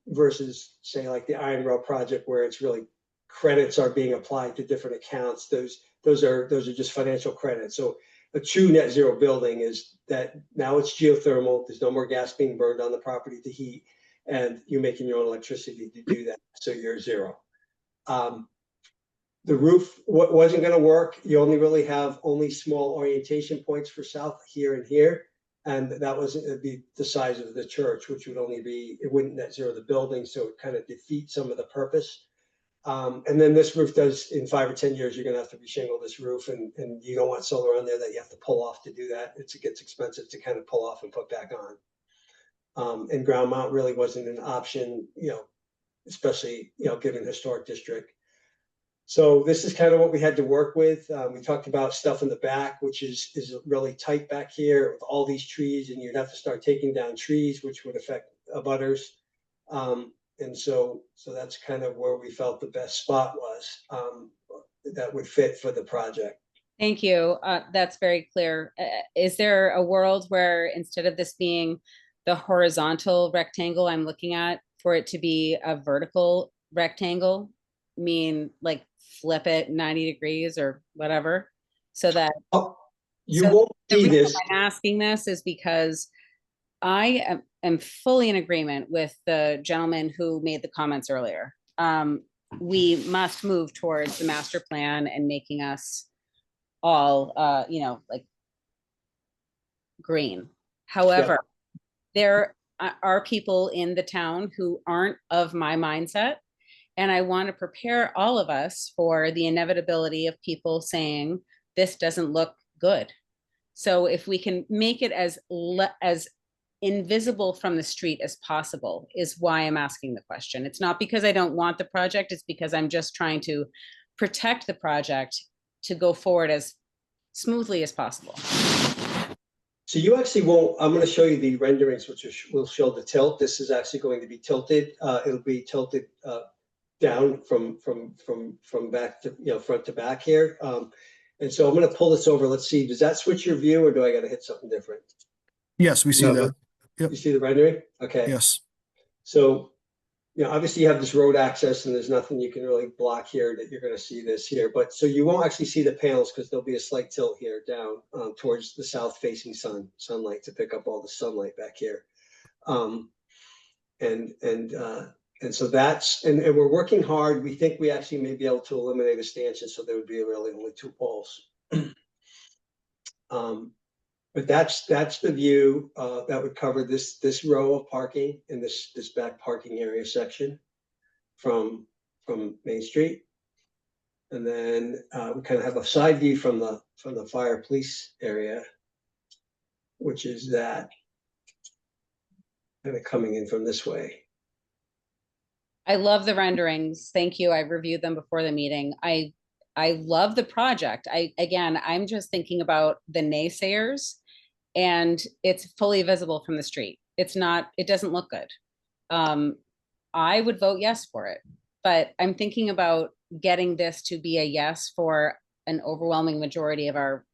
versus say like the Iron Rail project where it's really credits are being applied to different accounts. Those are just financial credits. So a true net zero building is that now it's geothermal. There's no more gas being burned on the property to heat, and you're making your own electricity to do that. So you're zero. The roof wasn't going to work. You only really have small orientation points for south here and here. And that it'd be the size of the church, which would it wouldn't net zero the building. So it kind of defeats some of the purpose. And then this roof does, in 5 or 10 years, you're going to have to reshingle this roof, and you don't want solar on there that you have to pull off to do that. It gets expensive to kind of pull off and put back on. And ground mount really wasn't an option, especially, given historic district. So this is kind of what we had to work with. We talked about stuff in the back, which is really tight back here with all these trees, and you'd have to start taking down trees, which would affect abutters. And so that's kind of where we felt the best spot was that would fit for the project. Thank you. That's very clear. Is there a world where instead of this being the horizontal rectangle I'm looking at, for it to be a vertical rectangle? Like flip it 90 degrees or whatever, so that You won't the see reason this. I'm asking this is because I am fully in agreement with the gentleman who made the comments earlier. We must move towards the master plan and making us all, like green. However, there are people in the town who aren't of my mindset. And I want to prepare all of us for the inevitability of people saying, this doesn't look good. So if we can make it as invisible from the street as possible is why I'm asking the question. It's not because I don't want the project, it's because I'm just trying to protect the project to go forward as smoothly as possible. So you actually won't, I'm going to show you the renderings, which will show the tilt. This is actually going to be tilted. It'll be tilted down from back to, front to back here. And so I'm going to pull this over. Let's see, does that switch your view, or do I got to hit something different? Yes, we see No, that. Yep. You see the rendering? Okay. Yes. So, obviously you have this road access, and there's nothing you can really block here that you're going to see this here. But so you won't actually see the panels because there'll be a slight tilt here down towards the south facing sunlight to pick up all the sunlight back here. And so that's, and we're working hard. We think we actually may be able to eliminate a stanchion, so there would be really only 2 poles. But that's the view that would cover this row of parking in this back parking area section from Main Street. And then we kind of have a side view from the fire police area, which is that kind of coming in from this way. I love the renderings. Thank you. I reviewed them before the meeting. I love the project. I'm just thinking about the naysayers, and it's fully visible from the street. It doesn't look good. I would vote yes for it, but I'm thinking about getting this to be a yes for an overwhelming majority of our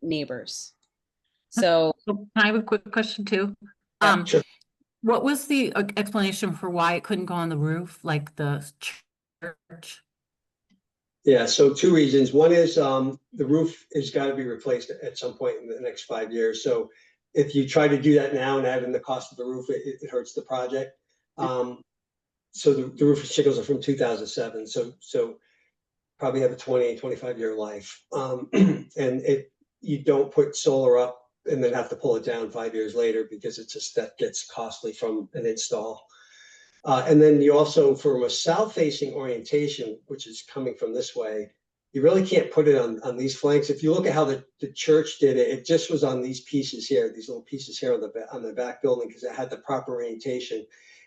neighbors. So Can I have a quick question too? Yeah, sure. What was the explanation for why it couldn't go on the roof, like the church? Yeah, so two reasons. One is the roof has got to be replaced at some point in the next 5 years. So if you try to do that now and add in the cost of the roof, it hurts the project. So the roof shingles are from 2007. So probably have a 25 year life. And you don't put solar up and then have to pull it down 5 years later, because that gets costly from an install. And then you also, from a south facing orientation, which is coming from this way, you really can't put it on these flanks. If you look at how the church did it, it just was on these pieces here, these little pieces here on the back building, because it had the proper orientation.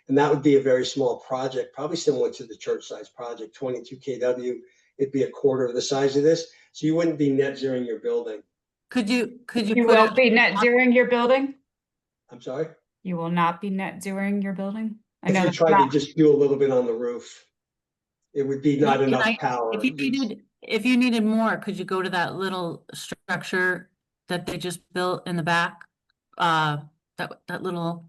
And that would be a very small project, probably similar to the church size project, 22 kW. It'd be a quarter of the size of this. So you wouldn't be net zeroing your building. Could you You put won't it? be net zeroing your building? I'm sorry? You will not be net zeroing your building? I If know you that's tried to not, just do a little bit on the roof, it would be not Can enough I- power. If you needed more, could you go to that little structure that they just built in the back? That little,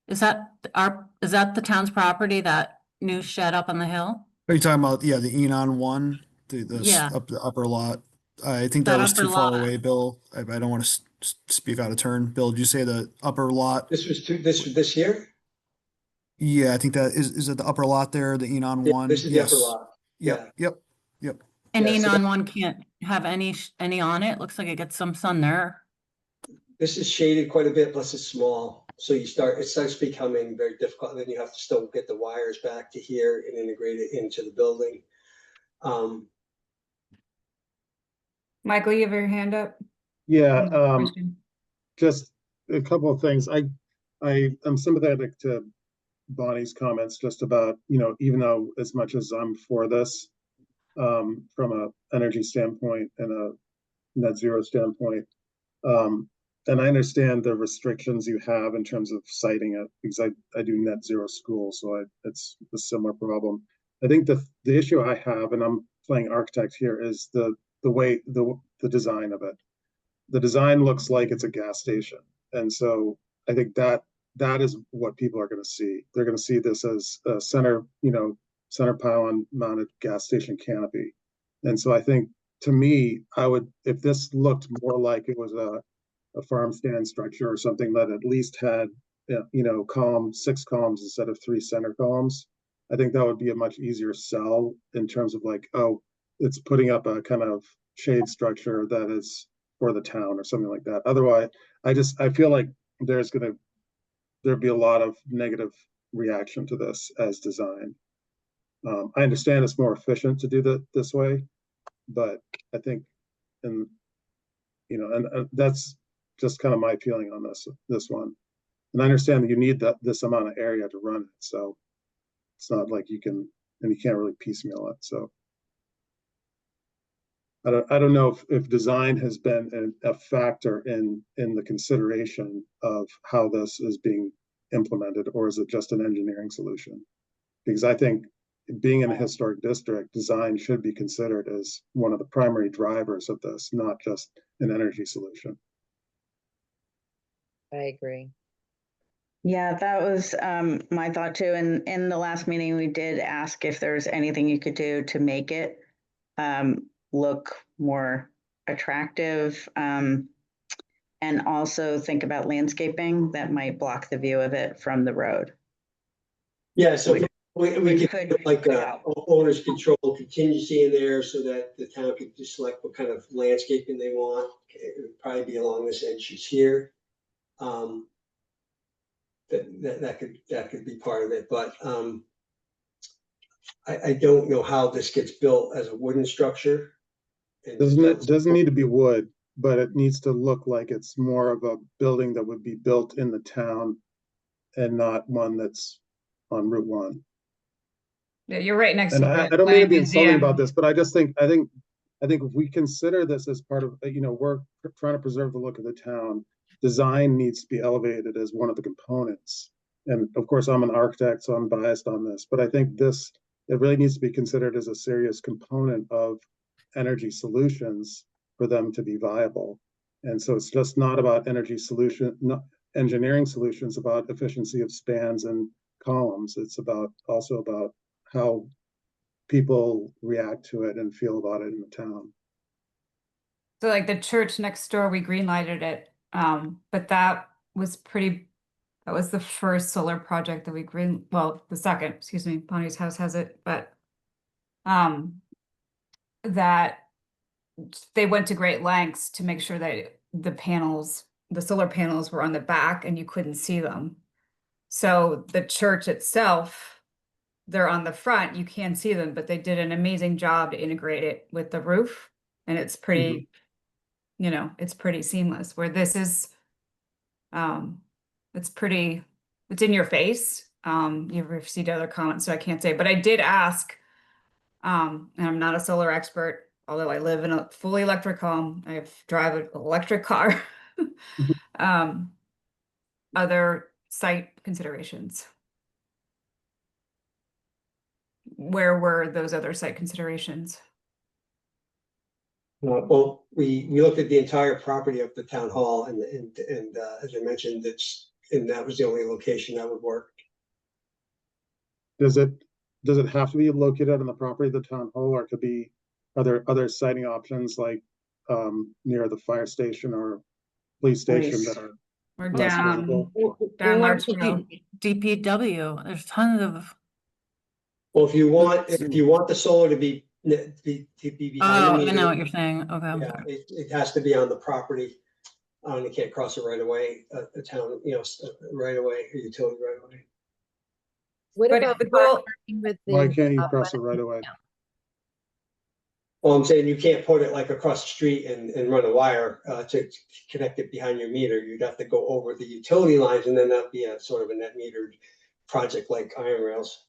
is that the town's property, that new shed up on the hill? Are you talking about, yeah, the Enon one, Yeah. the upper lot? I think that That was upper too far lot. away, Bill. I don't want to speak out of turn. Bill, did you say the upper lot? This was this year? Yeah, I think that is it the upper lot there, the Enon Yeah, one? this is the upper Yes. lot. Yeah. Yep. And Yeah, so Enon one can't have any on it. Looks like it gets some sun there. This is shaded quite a bit, plus it's small. So it starts becoming very difficult. And then you have to still get the wires back to here and integrate it into the building. Michael, you have your hand up? Yeah, Question. just a couple of things. I am sympathetic to Bonnie's comments just about, even though as much as I'm for this, from a energy standpoint and a net zero standpoint, and I understand the restrictions you have in terms of citing it, because I do net zero school, so it's a similar problem. I think the issue I have, and I'm playing architect here, is the way the design of it. The design looks like it's a gas station, and so I think that is what people are going to see. They're going to see this as a center pylon mounted gas station canopy. And so I think, to me, if this looked more like it was a farm stand structure or something that at least had, 6 columns instead of 3 center columns, I think that would be a much easier sell in terms of like, oh, it's putting up a kind of shade structure that is for the town or something like that. Otherwise, I feel like there'd be a lot of negative reaction to this as design. I understand it's more efficient to do that this way, but I think, and that's just kind of my feeling on this one. And I understand that you need this amount of area to run it, so it's not like you can't really piecemeal it. So I don't know if design has been a factor in the consideration of how this is being implemented, or is it just an engineering solution? Because I think, being in a historic district, design should be considered as one of the primary drivers of this, not just an energy solution. I agree. Yeah, that was my thought too. And in the last meeting, we did ask if there's anything you could do to make it look more attractive, and also think about landscaping that might block the view of it from the road. Yeah, so We It could could put like put a out. owner's control contingency in there so that the town could just select what kind of landscaping they want. It would probably be along this edge here. That could be part of it, but I don't know how this gets built as a wooden structure. Doesn't need to be wood, but it needs to look like it's more of a building that would be built in the town and not one that's on Route 1. Yeah, you're right next And to I the don't mean to Land be insulting Museum. about this, but I just think, I think if we consider this as part of, we're trying to preserve the look of the town, design needs to be elevated as one of the components. And of course, I'm an architect, so I'm biased on this, but I think it really needs to be considered as a serious component of energy solutions for them to be viable. And so it's just not about engineering solutions, about efficiency of spans and columns. It's also about how people react to it and feel about it in the town. So like the church next door, we green lighted it. But that was the first solar project that the second, excuse me, Bonnie's house has it, but that they went to great lengths to make sure that the solar panels were on the back and you couldn't see them. So the church itself, they're on the front, you can see them, but they did an amazing job to integrate it with the roof. And it's pretty, it's pretty seamless, where this is, it's in your face. You've received other comments, so I can't say, but I did ask, and I'm not a solar expert, although I live in a fully electric home. I drive an electric car. Other site considerations. Where were those other site considerations? Well, we looked at the entire property of the town hall and as I mentioned, that was the only location that would work. Does it have to be located on the property of the town hall, or are there other siting options like near the fire station or police station that are Or less down, visible? down Larchfield? DPW, there's tons of. Well, if you want the solar to be behind the Oh, meter, I know what you're saying. Okay. yeah, it has to be on the property. You can't cross it right away, a town, right away, a utility right away. What But about the goal, working with Why the, can't you cross it right away? Well, I'm saying you can't put it like across the street and run a wire to connect it behind your meter. You'd have to go over the utility lines, and then that'd be a sort of a net metered project like iron rails.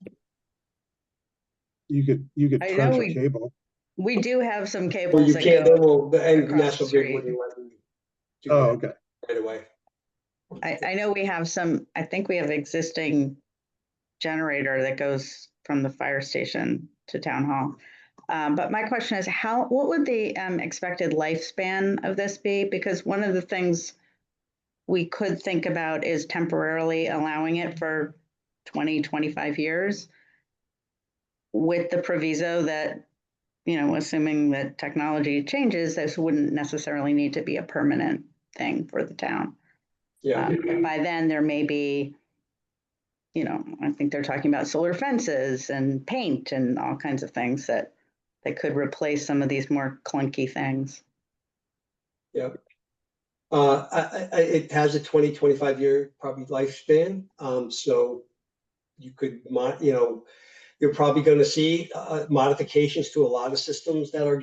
You could I trench know a cable. we do have some Well, cables you that can't, go and across the National Grid street. wouldn't let you do Oh, that okay. right away. I know we have I think we have existing generator that goes from the fire station to town hall. But my question is, what would the expected lifespan of this be? Because one of the things we could think about is temporarily allowing it for 20, 25 years with the proviso that, assuming that technology changes, this wouldn't necessarily need to be a permanent thing for the town. Yeah. By then there may be, I think they're talking about solar fences and paint and all kinds of things that could replace some of these more clunky things. Yeah. It has a 20, 25 year probably lifespan. So you could, you're probably going to see modifications to a lot of systems that are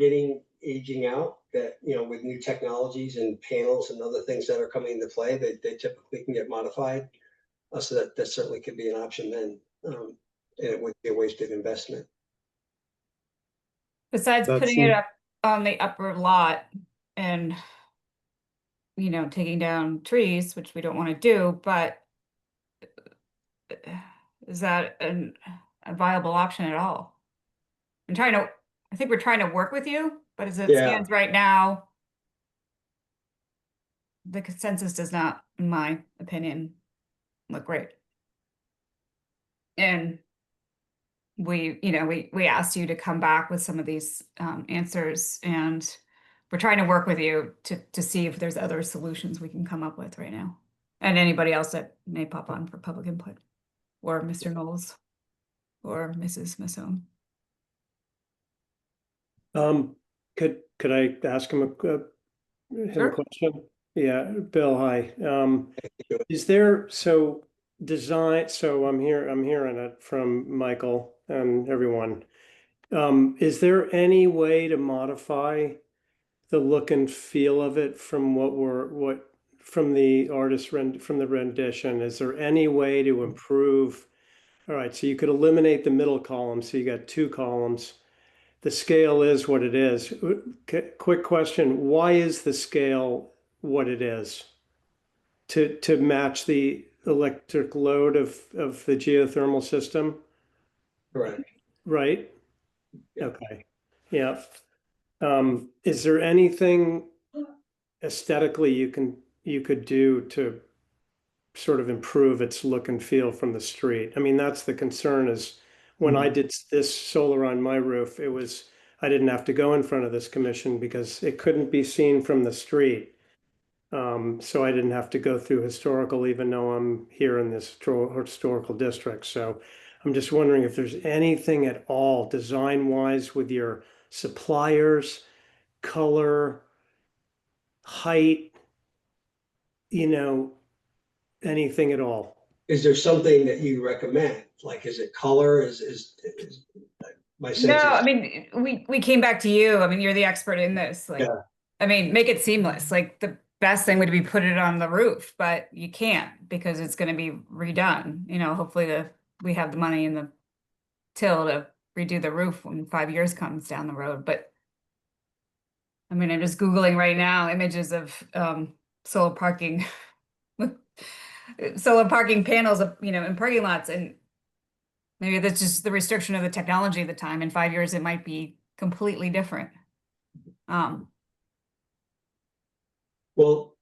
aging out, that, with new technologies and panels and other things that are coming into play, they typically can get modified. So that certainly could be an option then. And it would be a wasted investment. besides putting it up on the upper lot and, taking down trees, which we don't want to do, but is that a viable option at all? I think we're trying to work with you, but as it stands right now, the consensus does not, in my opinion, look great. And we asked you to come back with some of these answers, and we're trying to work with you to see if there's other solutions we can come up with right now. And anybody else that may pop on for public input, or Mr. Knowles, or Mrs. Masson. Could I ask him a Sure. question? Yeah, Bill, hi. Is there, so design, so I'm hearing it from Michael and everyone. Is there any way to modify the look and feel of it from from the from the rendition? Is there any way to improve? All right, so you could eliminate the middle column, so you got 2 columns. The scale is what it is. Quick question, why is the scale what it is? To match the electric load of the geothermal system, Correct. right? Yeah. Okay, yeah. Is there anything aesthetically you could do to sort of improve its look and feel from the street? I mean, that's the concern is when I did this solar on my roof, I didn't have to go in front of this commission because it couldn't be seen from the street. So I didn't have to go through historical, even though I'm here in this historical district. So I'm just wondering if there's anything at all design-wise with your suppliers, color, height, anything at all. Is there something that you recommend? Like, is it color? Is my sense? No, is- I mean, we came back to you. I mean, you're the expert in this. Like, Yeah. I mean, make it seamless. Like the best thing would be put it on the roof, but you can't because it's going to be redone. Hopefully we have the money in the till to redo the roof when 5 years comes down the road. But I mean, I'm just Googling right now images of solar parking, solar parking panels, in parking lots, and maybe that's just the restriction of the technology at the time. In 5 years, it might be completely different. Well,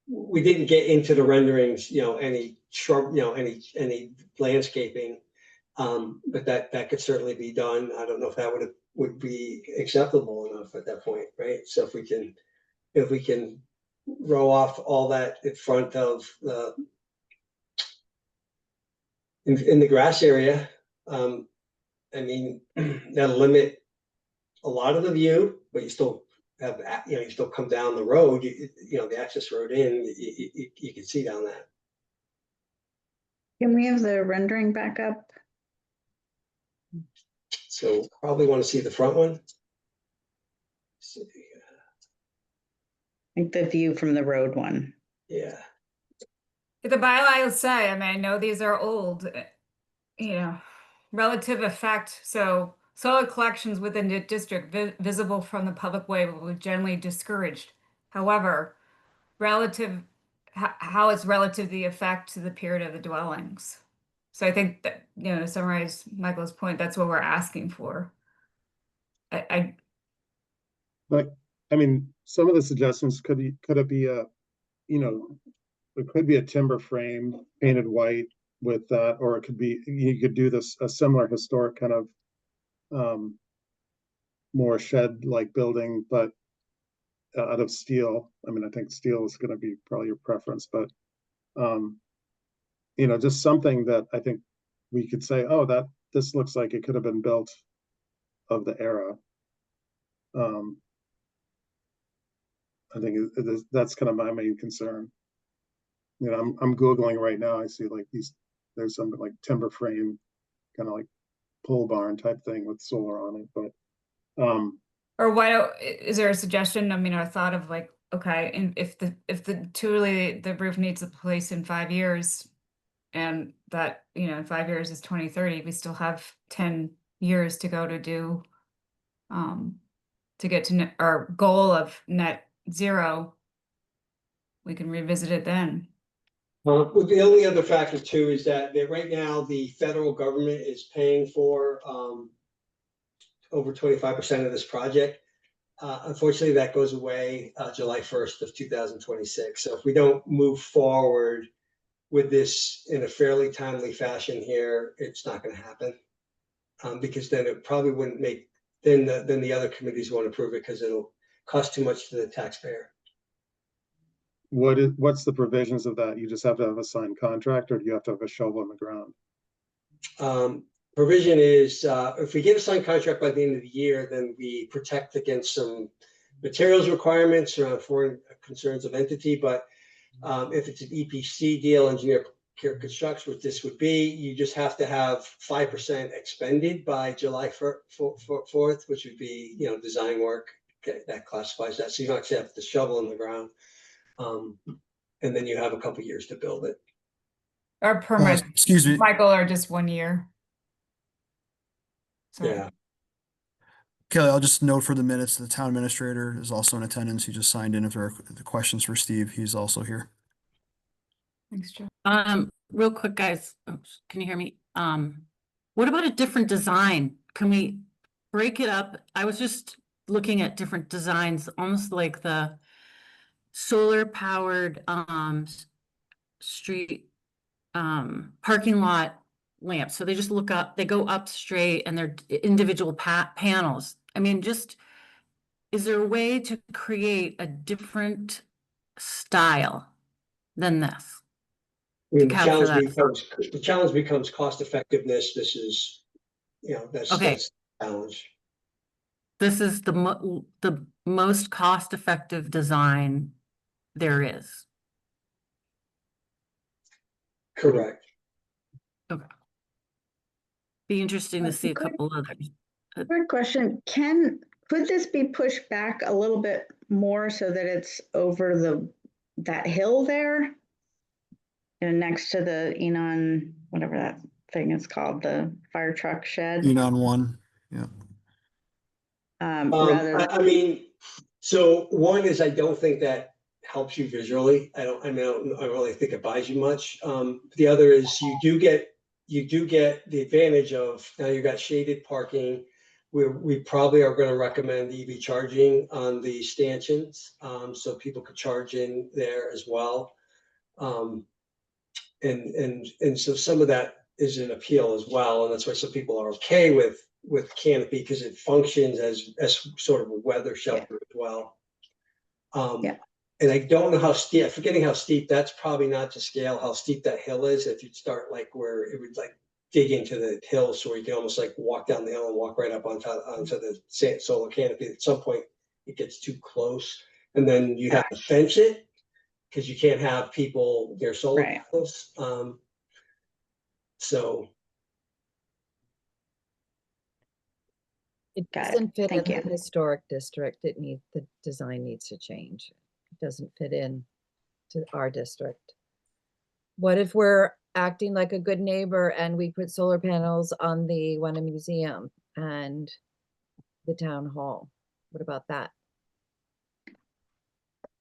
we didn't get into the renderings, any shrub, any landscaping. But that could certainly be done. I don't know if that would be acceptable enough at that point, right? So if we can row off all that in front of in the grass area, I mean, that'll limit a lot of the view, but you still have, you still come down the road, the access road in, you can see down that. Can we have the rendering back up? So probably want to see the front one. Like the view from the road one. Yeah. The bylaw will say, I mean, I know these are old, relative effect. So solar collections within the district visible from the public way will be generally discouraged. However, how it's relative to the effect to the period of the dwellings. So I think that, to summarize Michael's point, that's what we're asking for. I mean, some of the suggestions could it be it could be a timber frame painted white with that, or it could be, you could do this, a similar historic kind of more shed-like building, but out of steel. I mean, I think steel is going to be probably your preference, but just something that I think we could say, oh, this looks like it could have been built of the era. I think that's kind of my main concern. I'm Googling right now. I see like there's something like timber frame, kind of like pole barn type thing with solar on it. But or is there a suggestion? I mean, or thought of like, okay, and if truly the roof needs a place in 5 years, and that in 5 years is 2030, we still have 10 years to go to do to get to our goal of net zero. We can revisit it then. Well, the only other factor too is that right now the federal government is paying for over 25% of this project. Unfortunately, that goes away July 1st of 2026. So if we don't move forward with this in a fairly timely fashion here, it's not going to happen, because then it probably wouldn't make, then the other committees won't approve it because it'll cost too much to the taxpayer. what's the provisions of that? You just have to have a signed contract, or do you have to have a shovel in the ground? provision is, if we get a signed contract by the end of the year, then we protect against some materials requirements around foreign concerns of entity. But if it's an EPC deal, engineer procure construction, which this would be, you just have to have 5% expended by July 4th, which would be, you know, design work. Okay, that classifies that. So you don't actually have the shovel in the ground. And then you have a couple years to build it. Our permits, Excuse me. Michael, are just 1 year. So Yeah. Kelly, I'll just note for the minutes, the town administrator is also in attendance. He just signed in. If there are questions for Steve, he's also here. thanks, Joe. Real quick, guys, oops, can you hear me? What about a different design? Can we break it up? I was just looking at different designs, almost like the solar powered street parking lot lamps. So they just look up, they go up straight and they're individual panels. I mean, just, is there a way to create a different style than this? I mean, the capture challenge becomes cost effectiveness. This is, you know, that's Okay. that's the challenge. This is the most cost-effective design there is. Correct. Be interesting to see a couple others. Quick question, could this be pushed back a little bit more so that it's over that hill there? And next to the Enon, whatever that thing is called, the fire truck shed? Enon 1, yeah. I mean, so one is I don't think that helps you visually. I don't really think it buys you much. The other is you do get the advantage of now you've got shaded parking. We probably are going to recommend EV charging on the stanchions, so people could charge in there as well. And so some of that is an appeal as well, and that's why some people are okay with canopy because it functions as sort of a weather shelter as well. And I don't know how steep, forgetting how steep, that's probably not to scale how steep that hill is. If you'd start like where it would like dig into the hill, so you can almost like walk down the hill and walk right up onto the solar canopy. At some point, it gets too close, and then you have to fence it because you can't have people near solar panels. So It Got it. doesn't fit in Thank you. the historic district. The design needs to change. It doesn't fit in to our district. What if we're acting like a good neighbor and we put solar panels on the Wenham Museum and the town hall? What about that?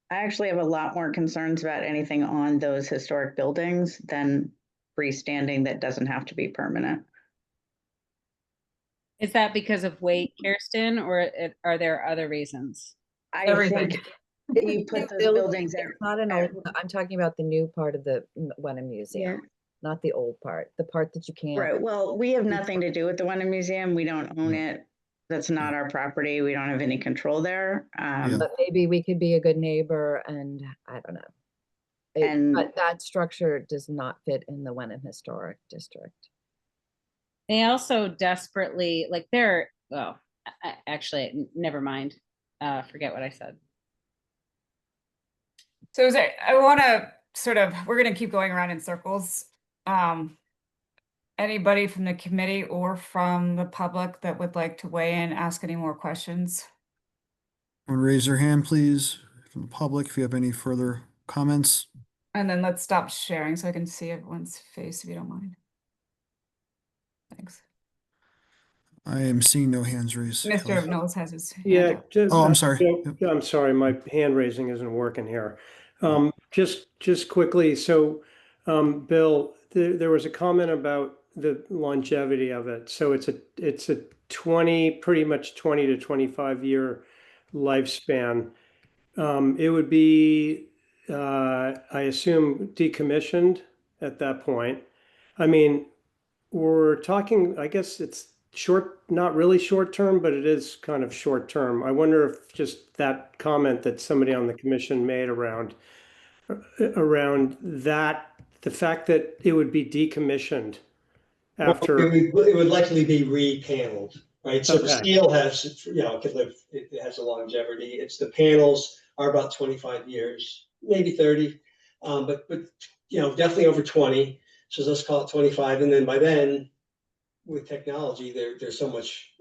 I actually have a lot more concerns about anything on those historic buildings than freestanding that doesn't have to be permanent. Is that because of weight, Kirsten, or are there other reasons? I Everything. think that you put those buildings there. It's not an old, I'm talking about the new part of the Wenham Museum, not the old part, the part that you can't. Right, well, we have nothing to do with the Wenham Museum. We don't own it. That's not our property. We don't have any control there. But maybe we could be a good neighbor and I don't know. But that structure does not fit in the Wenham Historic District. They also desperately, like actually, never mind. Forget what I said. So I want to we're going to keep going around in circles. Anybody from the committee or from the public that would like to weigh in, ask any more questions? Raise your hand, please, from the public, if you have any further comments. And then let's stop sharing so I can see everyone's face if you don't mind. Thanks. I am seeing no hands raised. Mr. Kelly. Knowles has his hand Yeah, up. Oh, I'm sorry. I'm sorry, my hand raising isn't working here. Just quickly, so Bill, there was a comment about the longevity of it. So it's a pretty much 20 to 25 year lifespan. It would be, I assume, decommissioned at that point. I mean, we're talking, I guess it's not really short term, but it is kind of short term. I wonder if just that comment that somebody on the commission made around that, the fact that it would be decommissioned, after? It would likely be re-paneled, right? So the Okay. steel has, can live, it has a longevity. It's the panels are about 25 years, maybe 30, but definitely over 20. So let's call it 25, and then by then, with technology, they're so much,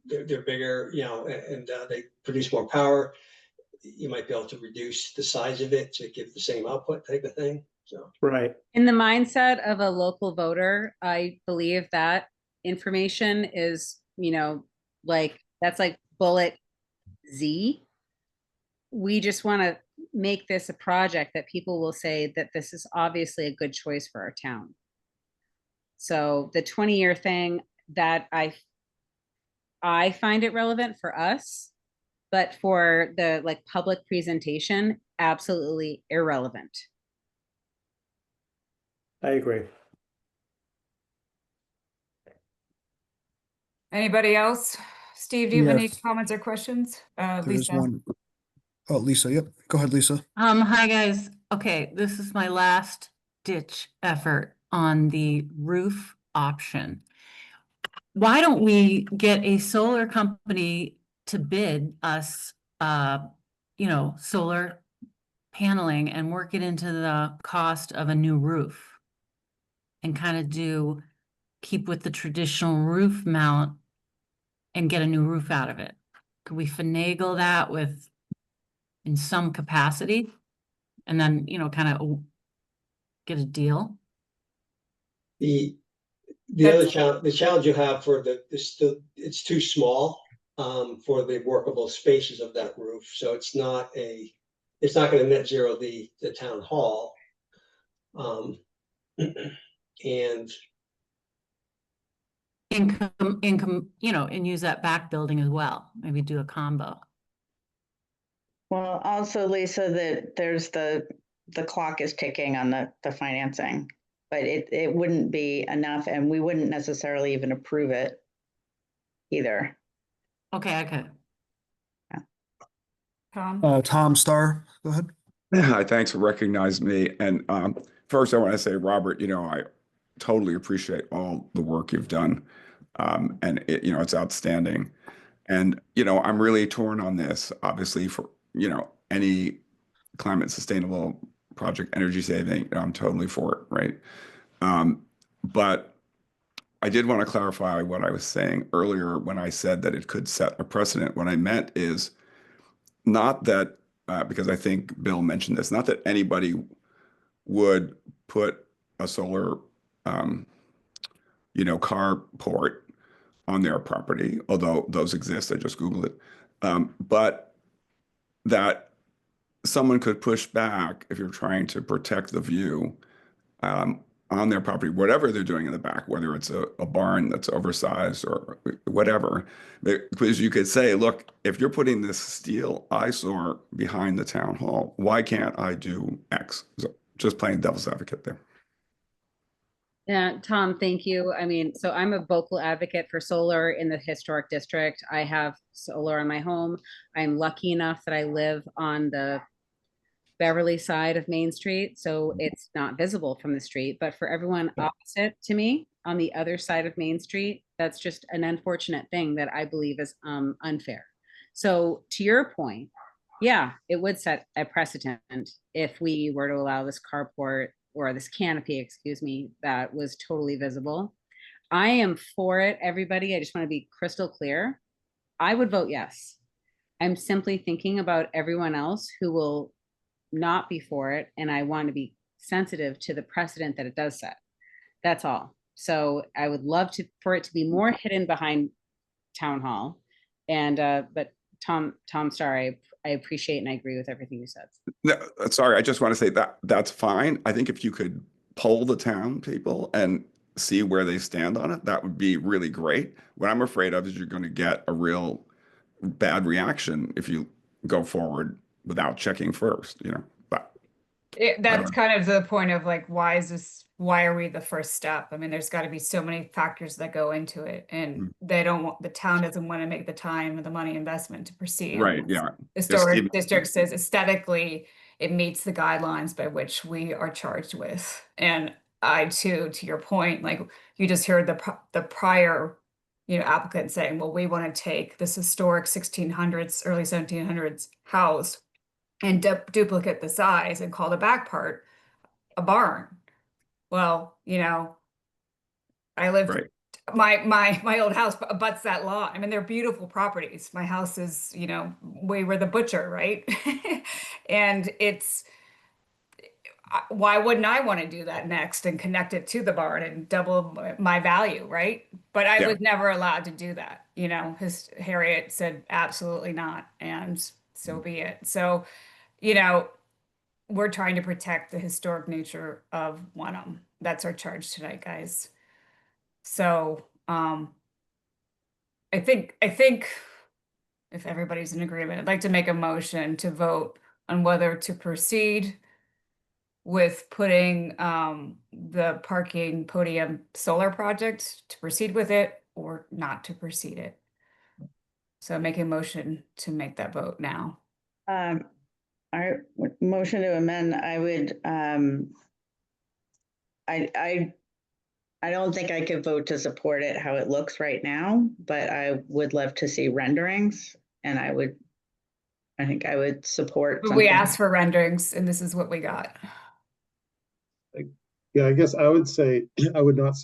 they're bigger, and they produce more power. You might be able to reduce the size of it to give the same output type of thing. So Right. In the mindset of a local voter, I believe that information is, like, that's like bullet Z. We just want to make this a project that people will say that this is obviously a good choice for our town. So the 20-year thing, that I find it relevant for us, but for the like public presentation, absolutely irrelevant. I agree. Anybody else? Steve, do you have any Yes. comments or questions? There's Lisa? one. Oh, Lisa, yep. Go ahead, Lisa. Hi guys. Okay, this is my last ditch effort on the roof option. Why don't we get a solar company to bid us, solar paneling and work it into the cost of a new roof? And kind of keep with the traditional roof mount and get a new roof out of it. Could we finagle that in some capacity? And then, kind of get a deal? the That's- the challenge you have for it's too small for the workable spaces of that roof. So it's not going to net zero the town hall. And Income, and use that back building as well. Maybe do a combo. Well, also, Lisa, that there's the clock is ticking on the financing, but it wouldn't be enough, and we wouldn't necessarily even approve it either. Okay. Tom? Tom Starr, go ahead. Hi, thanks for recognizing me. And first, I want to say, Robert, I totally appreciate all the work you've done. And it's outstanding. And, I'm really torn on this, obviously, for, any climate sustainable project, energy saving, I'm totally for it, right? But I did want to clarify what I was saying earlier when I said that it could set a precedent. What I meant is not that, because I think Bill mentioned this, not that anybody would put a solar, carport on their property, although those exist. I just Googled it. But that someone could push back if you're trying to protect the view on their property, whatever they're doing in the back, whether it's a barn that's oversized or whatever. Because you could say, look, if you're putting this steel eyesore behind the town hall, why can't I do X? So just playing devil's advocate there. Yeah, Tom, thank you. I mean, so I'm a vocal advocate for solar in the historic district. I have solar on my home. I'm lucky enough that I live on the Beverly side of Main Street, so it's not visible from the street. But for everyone opposite to me on the other side of Main Street, that's just an unfortunate thing that I believe is unfair. So to your point, yeah, it would set a precedent if we were to allow this carport or this canopy, excuse me, that was totally visible. I am for it, everybody. I just want to be crystal clear. I would vote yes. I'm simply thinking about everyone else who will not be for it, and I want to be sensitive to the precedent that it does set. That's all. So I would love for it to be more hidden behind town hall. And but Tom Starr, I appreciate and I agree with everything you said. No, sorry, I just want to say that's fine. I think if you could poll the town people and see where they stand on it, that would be really great. What I'm afraid of is you're going to get a real bad reaction if you go forward without checking first, but That's kind of the point of like, why are we the first step? I mean, there's got to be so many factors that go into it, and the town doesn't want to make the time or the money investment to proceed. right, yeah. Historic district says aesthetically it meets the guidelines by which we are charged with. And I too, to your point, like you just heard the prior, applicant saying, well, we want to take this historic 1600s, early 1700s house and duplicate the size and call the back part a barn. Well, I live Right. my old house abuts that lot. I mean, they're beautiful properties. My house is, we were the butcher, right? And why wouldn't I want to do that next and connect it to the barn and double my value, right? But I Yeah. was never allowed to do that. Harriet said absolutely not, and so be it. So, we're trying to protect the historic nature of Wenham. That's our charge tonight, guys. So, I think if everybody's in agreement, I'd like to make a motion to vote on whether to proceed with putting the parking podium solar project, to proceed with it or not to proceed it. So make a motion to make that vote now. I would motion to amend, I would, I don't think I could vote to support it how it looks right now, but I would love to see renderings, and I think I would support But we something. asked for renderings and this is what we got. Yeah, I guess I would say I would not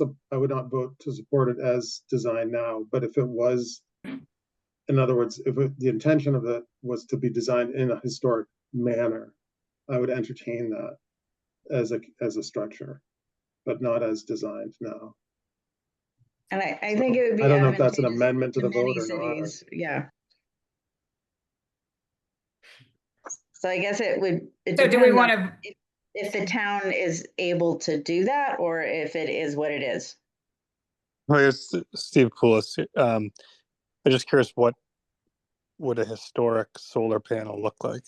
vote to support it as designed now, but if it was, in other words, the intention of it was to be designed in a historic manner, I would entertain that as a structure, but not as designed now. And I think it would be I don't know if that's an advantageous amendment to the many vote or not. cities, yeah. So I guess it So do we depends want on to, if the town is able to do that, or if it is what it is. Hi, it's Steve Poulos. I'm just curious, what would a historic solar panel look like?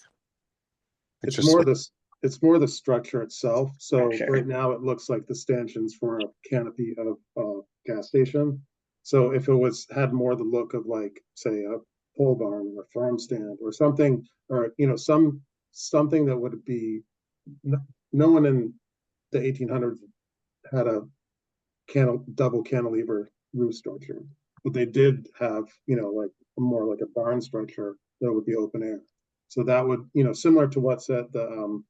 It's just more like- this. It's more the structure itself. So Structure. right now it looks like the stanchions for a canopy of a gas station. So if it had more the look of, like, say, a pole barn or a farm stand or something, or something that would be, no one in the 1800s had a double cantilever roof structure, but they did have, like more like a barn structure that would be open air. So that would, similar to what's at the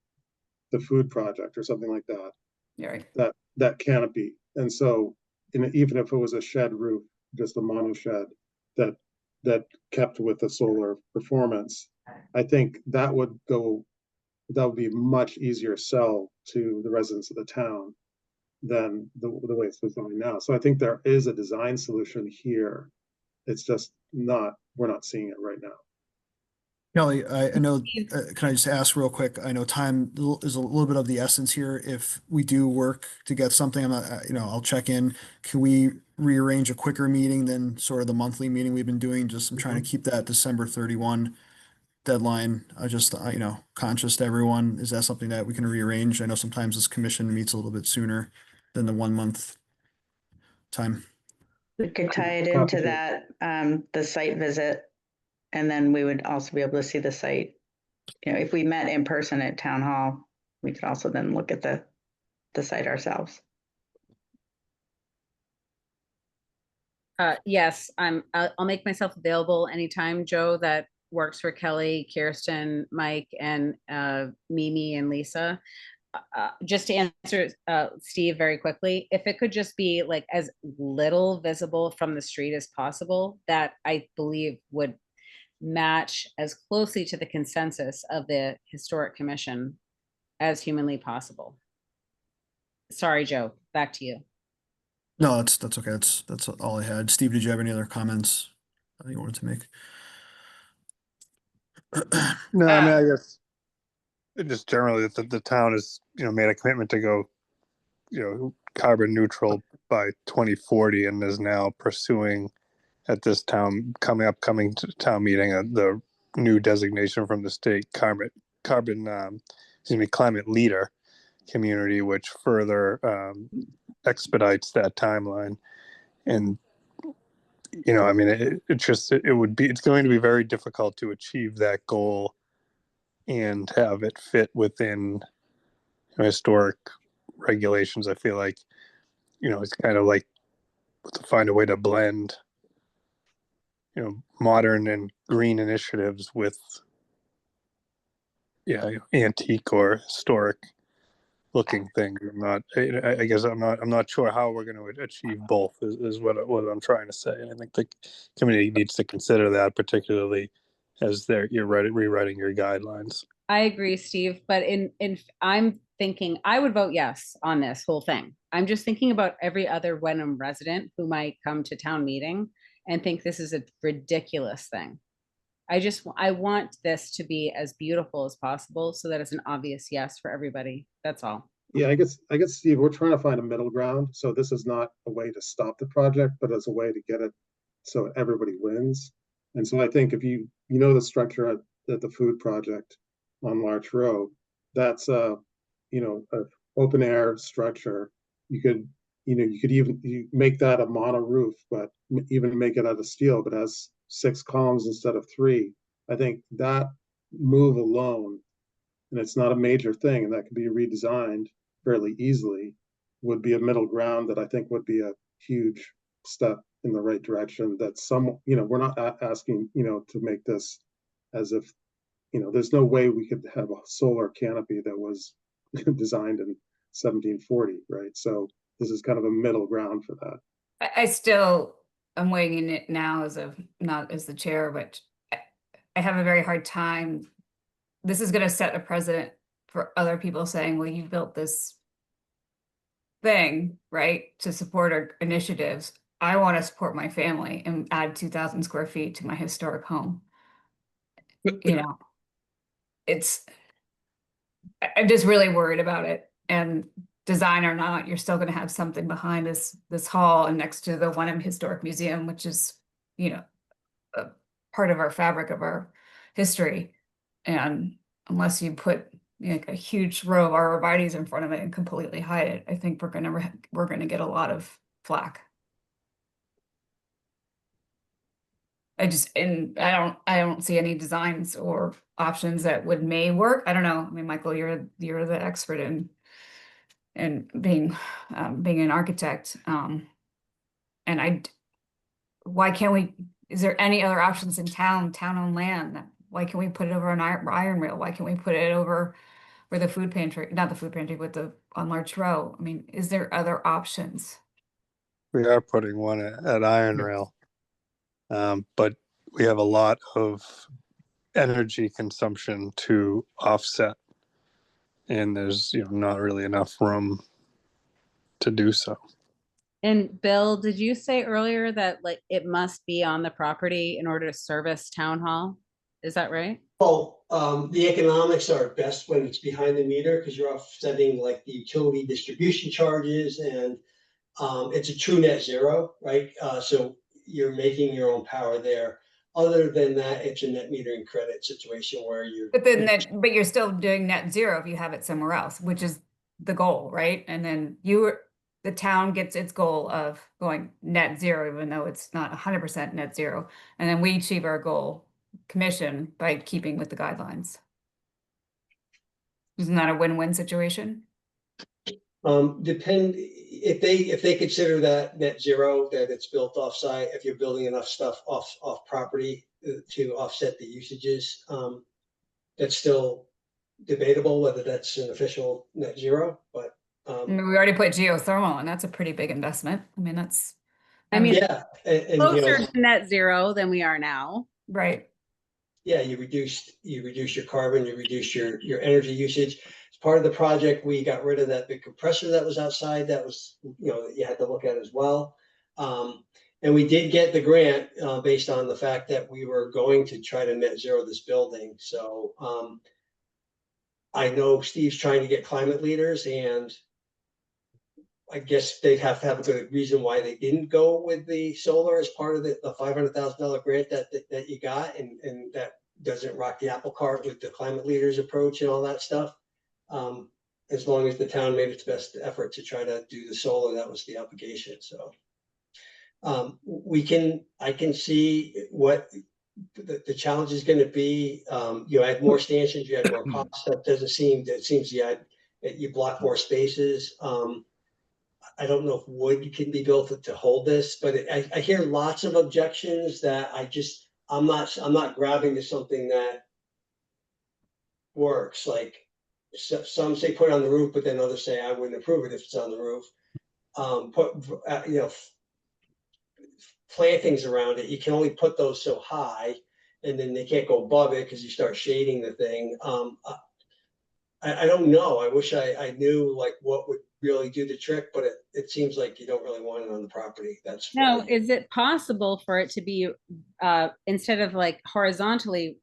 food project or something like that, yeah, that canopy. And so, even if it was a shed roof, just a mono shed that kept with the solar performance, I think that would be much easier sell to the residents of the town than the way it's designed now. So I think there is a design solution here. It's just we're not seeing it right now. Kelly, I know, can I just ask real quick? I know time is a little bit of the essence here. If we do work to get something, I'm not, I'll check in. Can we rearrange a quicker meeting than sort of the monthly meeting we've been doing? I'm trying to keep that December 31 deadline. I just, conscious to everyone. Is that something that we can rearrange? I know sometimes this commission meets a little bit sooner than the 1 month time. We could tie it into that, the site visit, and then we would also be able to see the site. If we met in person at town hall, we could also then look at the site ourselves. Yes, I'll make myself available anytime, Joe, that works for Kelly, Kirsten, Mike, and Mimi and Lisa. Just to answer Steve very quickly, if it could just be like as little visible from the street as possible, that I believe would match as closely to the consensus of the Historic Commission as humanly possible. Sorry, Joe, back to you. No, that's okay. That's all I had. Steve, did you have any other comments you wanted to make? No, I mean, I guess just generally the town has, made a commitment to go, carbon neutral by 2040 and is now pursuing at this coming to town meeting, the new designation from the state climate leader community, which further expedites that timeline. And I mean, it's going to be very difficult to achieve that goal and have it fit within a historic regulations, I feel like, it's kind of like to find a way to blend, modern and green initiatives with, antique or historic looking things. I guess I'm not sure how we're going to achieve both is what I'm trying to say. And I think the committee needs to consider that, particularly as you're rewriting your guidelines. I agree, Steve, but I'm thinking I would vote yes on this whole thing. I'm just thinking about every other Wenham resident who might come to town meeting and think this is a ridiculous thing. I want this to be as beautiful as possible so that it's an obvious yes for everybody. That's all. Yeah, I guess, Steve, we're trying to find a middle ground. So this is not a way to stop the project, but as a way to get it so everybody wins. And so I think if you know the structure at the food project on Larch Road, that's a open air structure. You could even make that a mono roof, but even make it out of steel, but has 6 columns instead of 3. I think that move alone, and it's not a major thing, and that can be redesigned fairly easily, would be a middle ground that I think would be a huge step in the right direction. That we're not asking, to make this as if, there's no way we could have a solar canopy that was designed in 1740, right? So this is kind of a middle ground for that. I still am weighing in it now not as the chair, but I have a very hard time. This is going to set a precedent for other people saying, well, you built this thing, right, to support our initiatives. I want to support my family and add 2,000 square feet to my historic home. I'm just really worried about it. And design or not, you're still going to have something behind this hall and next to the Wenham Historic Museum, which is, a part of our fabric of our history. And unless you put a huge row of arborvitaes in front of it and completely hide it, I think we're gonna get a lot of flack. I don't see any designs or options that may work. I don't know. I mean, Michael, you're the expert in being an architect. And why can't we? Is there any other options in town-owned land? Why can't we put it over an iron rail? Why can't we put it over where the food pantry, not the food pantry, but on Larch Row? I mean, is there other options? We are putting one at Iron Rail, but we have a lot of energy consumption to offset, and there's not really enough room to do so. And Bill, did you say earlier that it must be on the property in order to service town hall? Is that right? Well, the economics are best when it's behind the meter because you're offsetting like the utility distribution charges, and it's a true net zero, right? So you're making your own power there. Other than that, it's a net metering credit situation where But you're still doing net zero if you have it somewhere else, which is the goal, right? And then the town gets its goal of going net zero, even though it's not 100% net zero. And then we achieve our goal commission by keeping with the guidelines. Isn't that a win-win situation? Depend if they consider that net zero, that it's built off-site, if you're building enough stuff off property to offset the usages, that's still debatable whether that's an official net zero, but I mean, we already put geothermal, and that's a pretty big investment. I mean, yeah, and closer to net zero than we are now. Right. Yeah, you reduce your carbon, you reduce your energy usage. As part of the project, we got rid of that big compressor that was outside. That was that you had to look at as well. And we did get the grant based on the fact that we were going to try to net zero this building. So I know Steve's trying to get climate leaders, and I guess they'd have to have a good reason why they didn't go with the solar as part of the $500,000 grant that you got, and that doesn't rock the apple cart with the climate leaders approach and all that stuff. As long as the town made its best effort to try to do the solar, that was the obligation. So I can see what the challenge is going to be. You add more stanchions, you add more costs. That doesn't seem, it seems you add you block more spaces. I don't know if wood can be built to hold this, but I hear lots of objections that I'm not grabbing to something that works. Like some say put it on the roof, but then others say I wouldn't approve it if it's on the roof. Plantings around it, you can only put those so high, and then they can't go above it because you start shading the thing. I don't know. I wish I knew like what would really do the trick, but it seems like you don't really want it on the property. That's what I Now, hear. is it possible for it to be, instead of like horizontally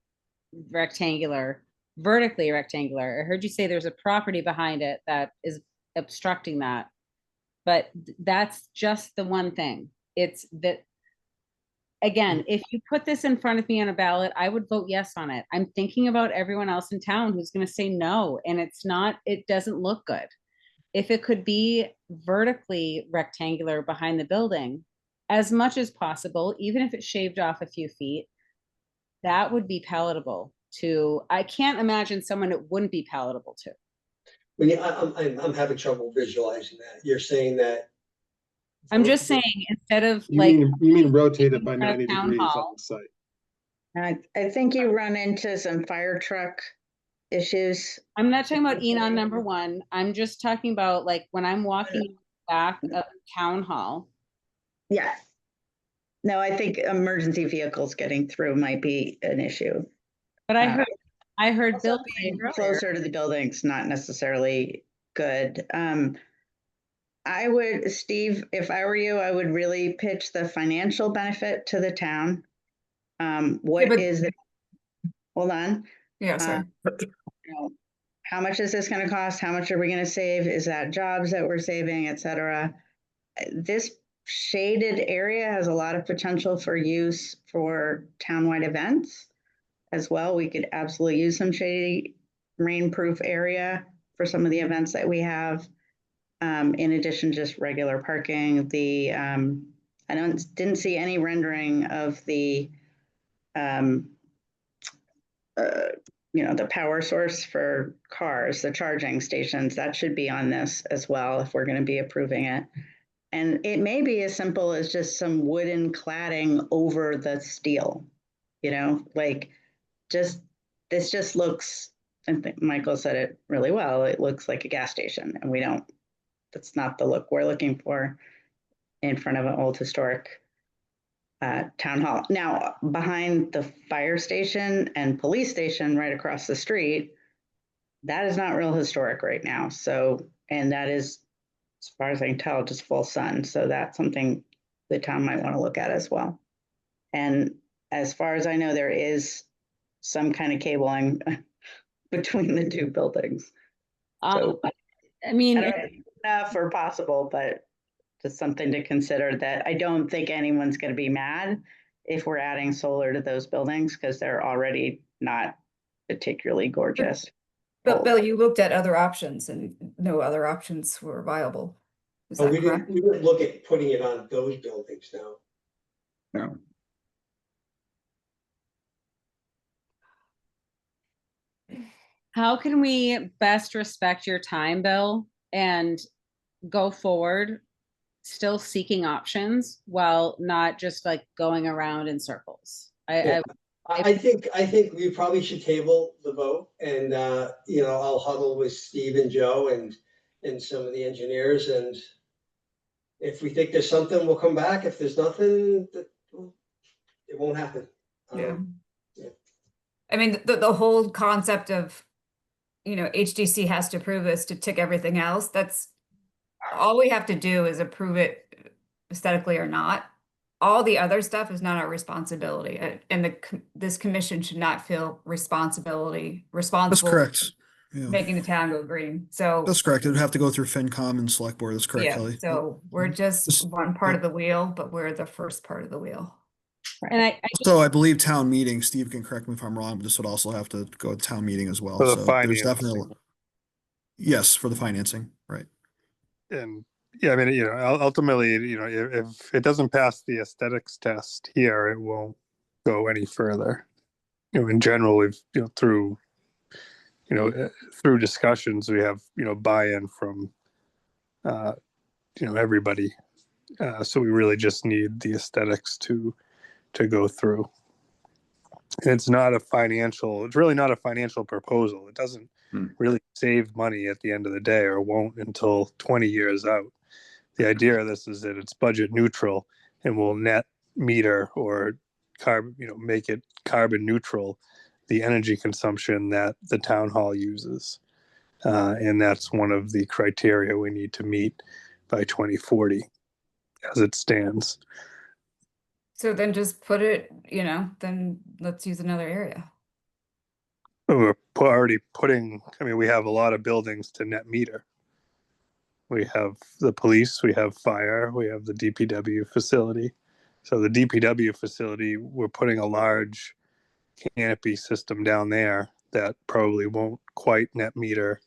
rectangular, vertically rectangular? I heard you say there's a property behind it that is obstructing that. But that's just the one thing. It's that, again, if you put this in front of me on a ballot, I would vote yes on it. I'm thinking about everyone else in town who's going to say no, and it doesn't look good. If it could be vertically rectangular behind the building, as much as possible, even if it shaved off a few feet, that would be palatable to, I can't imagine someone it wouldn't be palatable to. I'm having trouble visualizing that. You're saying that. I'm just saying, instead of You like. mean rotate it by in front of 90 town degrees hall. on the site. I think you run into some fire truck issues. I'm not talking about Enon number one. I'm just talking about like when I'm walking back of town hall. Yeah. No, I think emergency vehicles getting through might be an issue. But I heard Also Bill being saying earlier, closer to the building's not necessarily good. I would, Steve, if I were you, I would really pitch the financial benefit to the town. What but- is it? Hold on. Yeah, sorry. You know, how much is this going to cost? How much are we going to save? Is that jobs that we're saving, et cetera? This shaded area has a lot of potential for use for townwide events as well. We could absolutely use some shady, rainproof area for some of the events that we have. In addition, just regular parking. I didn't see any rendering of the the power source for cars, the charging stations. That should be on this as well if we're going to be approving it. And it may be as simple as just some wooden cladding over the steel, like this just looks, I think Michael said it really well, it looks like a gas station, and that's not the look we're looking for in front of an old historic town hall. Now, behind the fire station and police station right across the street, that is not real historic right now. So, and that is, as far as I can tell, just full sun. So that's something the town might want to look at as well. And as far as I know, there is some kind of cabling between the two buildings. So, I mean, I don't know if it's enough or possible, but just something to consider, that I don't think anyone's going to be mad if we're adding solar to those buildings because they're already not particularly gorgeous. But Bill, you looked at other options and no other options were viable. Is that we correct? didn't look at putting it on those buildings now. No. how can we best respect your time, Bill, and go forward still seeking options while not just like going around in circles? I think we probably should table the vote, and I'll huddle with Steve and Joe and some of the engineers, and if we think there's something, we'll come back. If there's nothing, it won't happen. Yeah. I mean, the whole concept of, HDC has to approve this to tick everything else. That's all we have to do is approve it aesthetically or not. All the other stuff is not our responsibility, and this commission should not feel responsible. That's correct. Yeah. Making the town go green. So That's correct. It would have to go through FinCom and Select Board. That's correct, yeah, Kelly. so we're just one part of the wheel, but we're the first part of the wheel. And So I believe town meeting, Steve can correct me if I'm wrong, but this would also have to go to town meeting as well. For the So there's financing. definitely, yes, for the financing, right? And yeah, I mean, ultimately, if it doesn't pass the aesthetics test here, it won't go any further. In general, we've, through, you know, through discussions, we have, you know, buy-in from, you know, everybody. So we really just need the aesthetics to go through. And it's really not a financial proposal. It doesn't really save money at the end of the day, or won't until 20 years out. The idea of this is that it's budget neutral and will net meter or carbon, you know, make it carbon neutral, the energy consumption that the town hall uses. And that's one of the criteria we need to meet by 2040 as it stands. So then just put it, you know, then let's use another area. We're already putting, I mean, we have a lot of buildings to net meter. We have the police, we have fire, we have the DPW facility. So the DPW facility, we're putting a large canopy system down there that probably won't quite net meter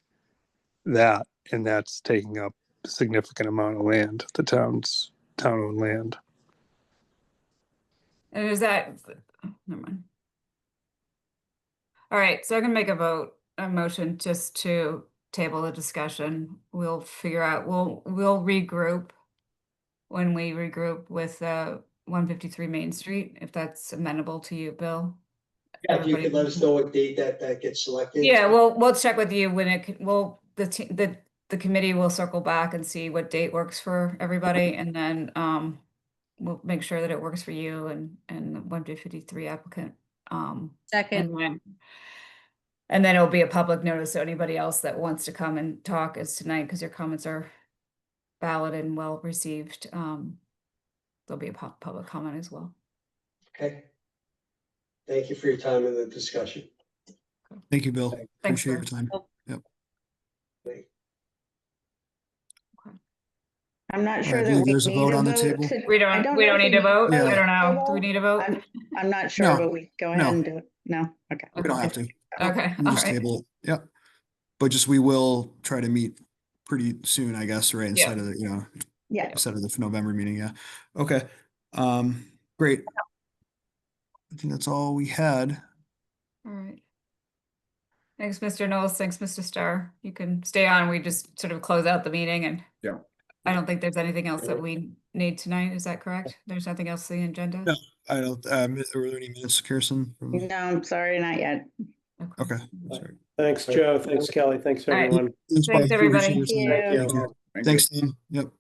that, and that's taking up a significant amount of land, the town-owned land. And is that, never mind. All right, so I can make a motion just to table the discussion. We'll figure out, we'll regroup when we regroup with 153 Main Street, if that's amenable to you, Bill. Yeah, if you Everybody- could let us know what date that gets selected. Yeah, we'll check with you when the committee will circle back and see what date works for everybody, and then we'll make sure that it works for you and the 153 applicant. Second. And then it'll be a public notice, so anybody else that wants to come and talk is tonight, because your comments are valid and well received. There'll be a public comment as well. Okay. Thank you for your time in the discussion. Thank you, Bill. Thanks, Appreciate your Bill. time. Oh. Yep. I'm not All sure right, I that believe we there's a need vote a on the vote table. to- We I don't know if need to vote. Yeah. I don't know. Do we need to vote? I'm not sure, No, but we go ahead no. and do it. No, okay. We don't have to. Okay, We'll all just right. table it. Yep. But just, we will try to meet pretty soon, I guess, right? Instead of the, you know, Yeah. instead of the November meeting, yeah. Okay. Great. I think that's all we had. All right. Thanks, Mr. Knowles. Thanks, Mr. Starr. You can stay on. We just sort of close out the meeting, and Yeah. I don't think there's anything else that we need tonight. Is that correct? There's nothing else on the agenda? No. I don't, were there any minutes, Kirsten? No, I'm sorry, not yet. Okay. Sorry. Thanks, Joe. Thanks, Kelly. Thanks, All right. everyone. Thanks, Thanks, Bob. everybody. Appreciate your time. Thank Thank you. Thank you. Thanks, Tim. Yep.